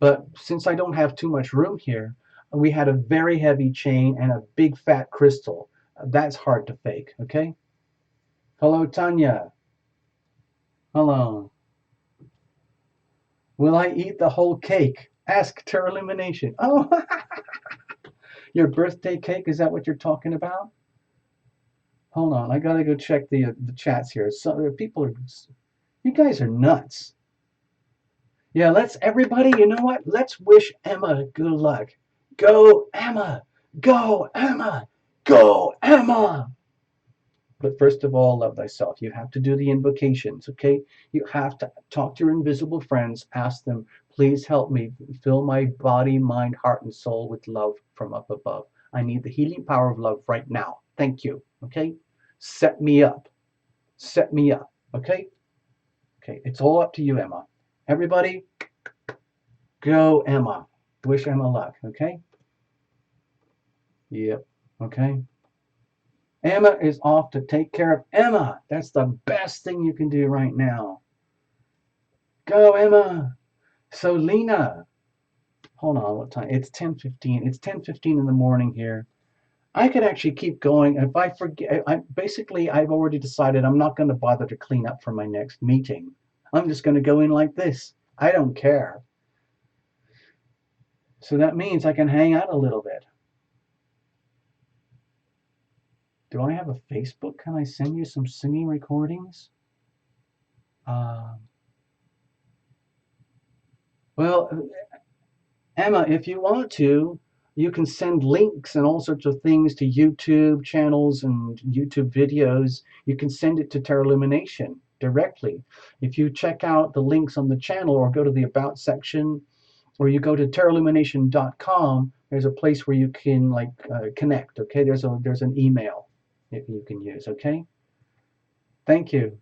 But since I don't have too much room here, we had a very heavy chain and a big fat crystal. That's hard to fake, okay? Hello, Tanya. Hello. Will I eat the whole cake? Ask Tarot Illumination. Oh, your birthday cake? Is that what you're talking about? Hold on, I gotta go check the chats here. So people are, you guys are nuts. Yeah, let's everybody. You know what? Let's wish Emma good luck. Go Emma. Go Emma. Go Emma. But first of all, love thyself. You have to do the invocations, okay? You have to talk to your invisible friends. Ask them, please help me fill my body, mind, heart, and soul with love from up above. I need the healing power of love right now. Thank you, okay? Set me up. Set me up, okay? Okay, it's all up to you, Emma. Everybody, go Emma. Wish Emma luck, okay? Yep, okay? Emma is off to take care of Emma. That's the best thing you can do right now. Go, Emma. So, Lena, hold on, what time? It's 10:15. It's 10:15 in the morning here. I could actually keep going. If I forget, I've already decided I'm not going to bother to clean up for my next meeting. I'm just going to go in like this. I don't care. So that means I can hang out a little bit. Do I have a Facebook? Can I send you some singing recordings? Well, Emma, if you want to, you can send links and all sorts of things to YouTube channels and YouTube videos. You can send it to Tarot Lumination directly. If you check out the links on the channel or go to the About section, or you go to tarotlumination.com, there's a place where you can connect. Okay, there's an email that you can use. Okay, thank you.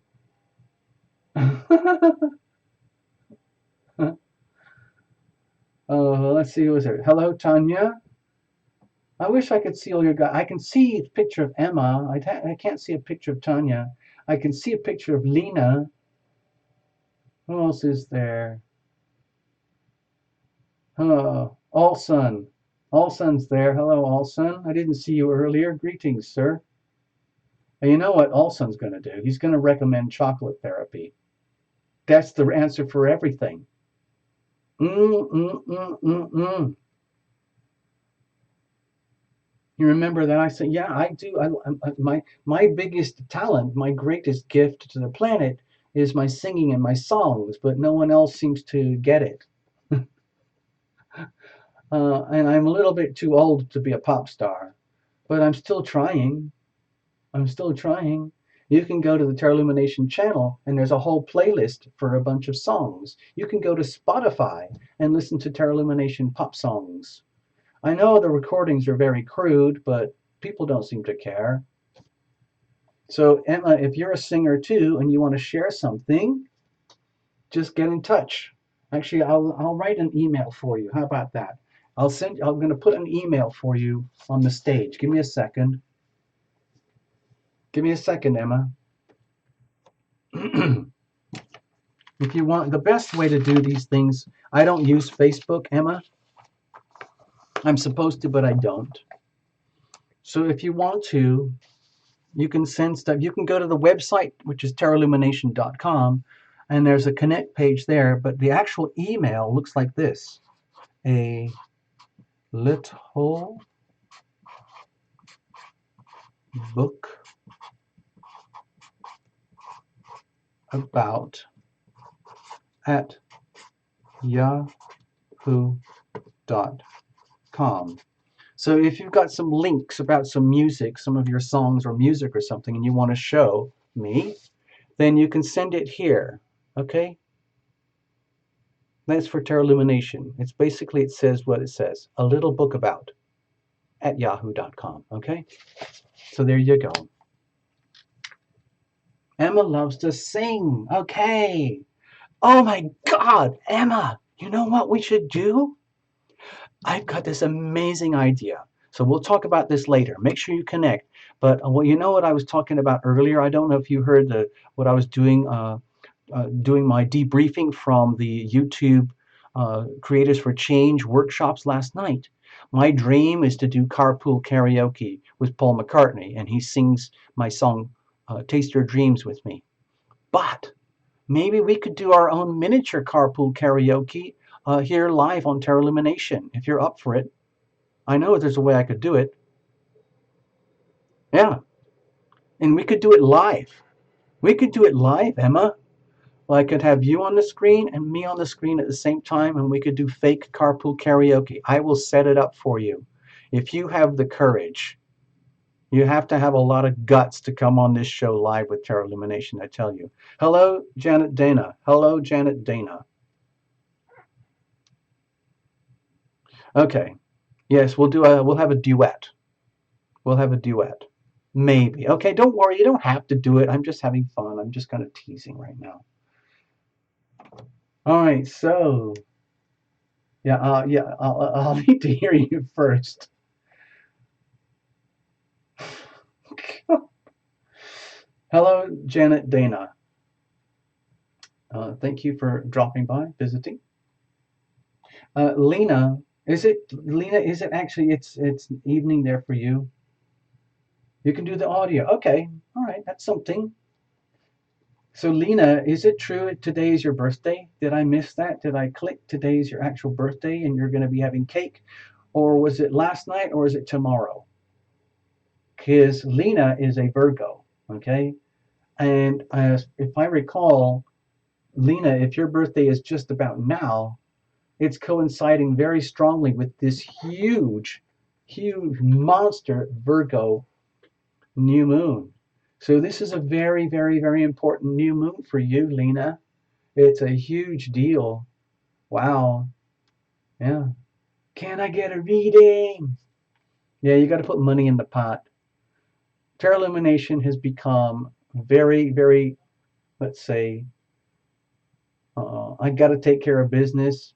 Let's see who is there. Hello, Tanya. I wish I could see all your guys. I can see a picture of Emma. I can't see a picture of Tanya. I can see a picture of Lena. Who else is there? Allsun. Allsun's there. Hello, Allsun. I didn't see you earlier. Greetings, sir. And you know what Allsun's going to do? He's going to recommend chocolate therapy. That's the answer for everything. You remember that I said, yeah, I do. My biggest talent, my greatest gift to the planet is my singing and my songs, but no one else seems to get it. And I'm a little bit too old to be a pop star, but I'm still trying. I'm still trying. You can go to the Tarot Lumination channel, and there's a whole playlist for a bunch of songs. You can go to Spotify and listen to Tarot Lumination pop songs. I know the recordings are very crude, but people don't seem to care. So, Emma, if you're a singer too and you want to share something, just get in touch. Actually, I'll write an email for you. How about that? I'm going to put an email for you on the stage. Give me a second. Give me a second, Emma. If you want, the best way to do these things, I don't use Facebook, Emma. I'm supposed to, but I don't. So if you want to, you can send stuff. You can go to the website, which is tarotlumination.com, and there's a connect page there, but the actual email looks like this. A little book about at yahoo.com. So if you've got some links about some music, some of your songs or music or something, and you want to show me, then you can send it here, okay? That's for Tarot Lumination. It's basically, it says what it says, a little book about at yahoo.com, okay? So there you go. Emma loves to sing, okay. Oh my God, Emma, you know what we should do? I've got this amazing idea. So we'll talk about this later. Make sure you connect. But well, you know what I was talking about earlier? I don't know if you heard what I was doing, doing my debriefing from the YouTube Creators for Change workshops last night. My dream is to do carpool karaoke with Paul McCartney, and he sings my song, Taste Your Dreams with me. But maybe we could do our own miniature carpool karaoke here live on Tarot Lumination, if you're up for it. I know there's a way I could do it. Yeah. And we could do it live. We could do it live, Emma. Well, I could have you on the screen and me on the screen at the same time, and we could do fake carpool karaoke. I will set it up for you. If you have the courage, you have to have a lot of guts to come on this show live with Tarot Lumination, I tell you. Hello, Janet Dana. Hello, Janet Dana. Okay. Yes, we'll have a duet. We'll have a duet. Maybe. Okay, don't worry. You don't have to do it. I'm just having fun. I'm just kind of teasing right now. All right, so yeah, I'll need to hear you first. Hello, Janet Dana. Thank you for dropping by, visiting. Lena Is it, Lena, is it actually, it's evening there for you? You can do the audio. Okay. All right. That's something. So Lena, is it true today is your birthday? Did I miss that? Did I click today is your actual birthday and you're going to be having cake? Or was it last night or is it tomorrow? Because Lena is a Virgo. Okay. And if I recall, Lena, if your birthday is just about now, it's coinciding very strongly with this huge, huge monster Virgo new moon. So this is a very, very, very important new moon for you, Lena. It's a huge deal. Wow. Yeah. Can I get a reading? Yeah, you got to put money in the pot. Tarot Lumination has become very, very, let's say, I got to take care of business.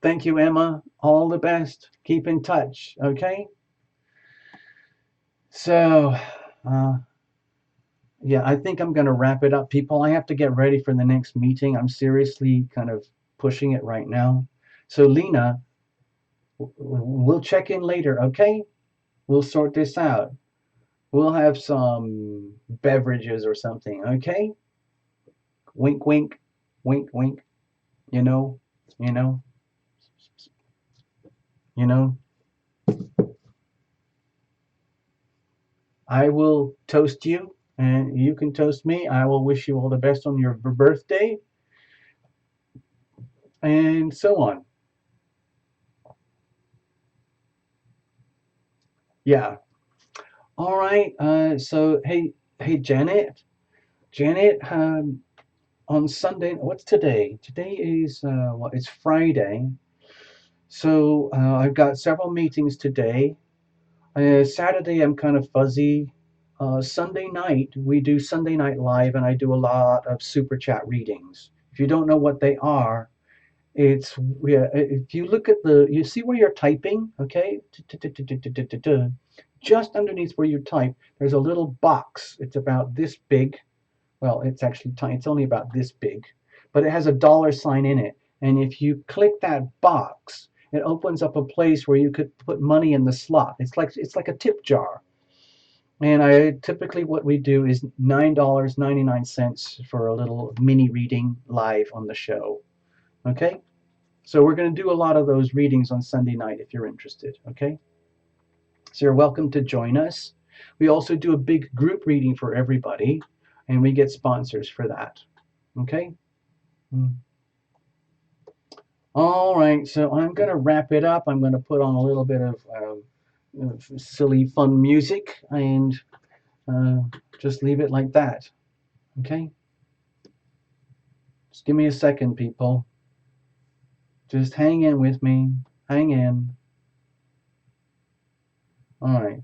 Thank you, Emma. All the best. Keep in touch. Okay. So, uh, yeah, I think I'm going to wrap it up, people. I have to get ready for the next meeting. I'm seriously kind of pushing it right now. So, Lena, we'll check in later, okay? We'll sort this out. We'll have some beverages or something, okay? Wink, wink, wink, wink. You know, you know, you know. I will toast you, and you can toast me. I will wish you all the best on your birthday, and so on. Yeah. All right. So, hey, Janet. Janet, on Sunday, what's today? Today is what? It's Friday. So I've got several meetings today. Saturday, I'm kind of fuzzy. Sunday night, we do Sunday Night Live, and I do a lot of super chat readings. If you don't know what they are, it's yeah, if you look at you see where you're typing, okay? Just underneath where you type, there's a little box. It's about this big. Well, it's actually tiny. It's only about this big, but it has a dollar sign in it. And if you click that box, it opens up a place where you could put money in the slot. It's like a tip jar. And I typically what we do is $9.99 for a little mini reading live on the show. Okay? So we're going to do a lot of those readings on Sunday night if you're interested. Okay? So you're welcome to join us. We also do a big group reading for everybody, and we get sponsors for that. Okay? All right, so I'm going to wrap it up. I'm going to put on a little bit of silly, fun music and just leave it like that. Okay? Just give me a second, people. Just hang in with me. Hang in. All right.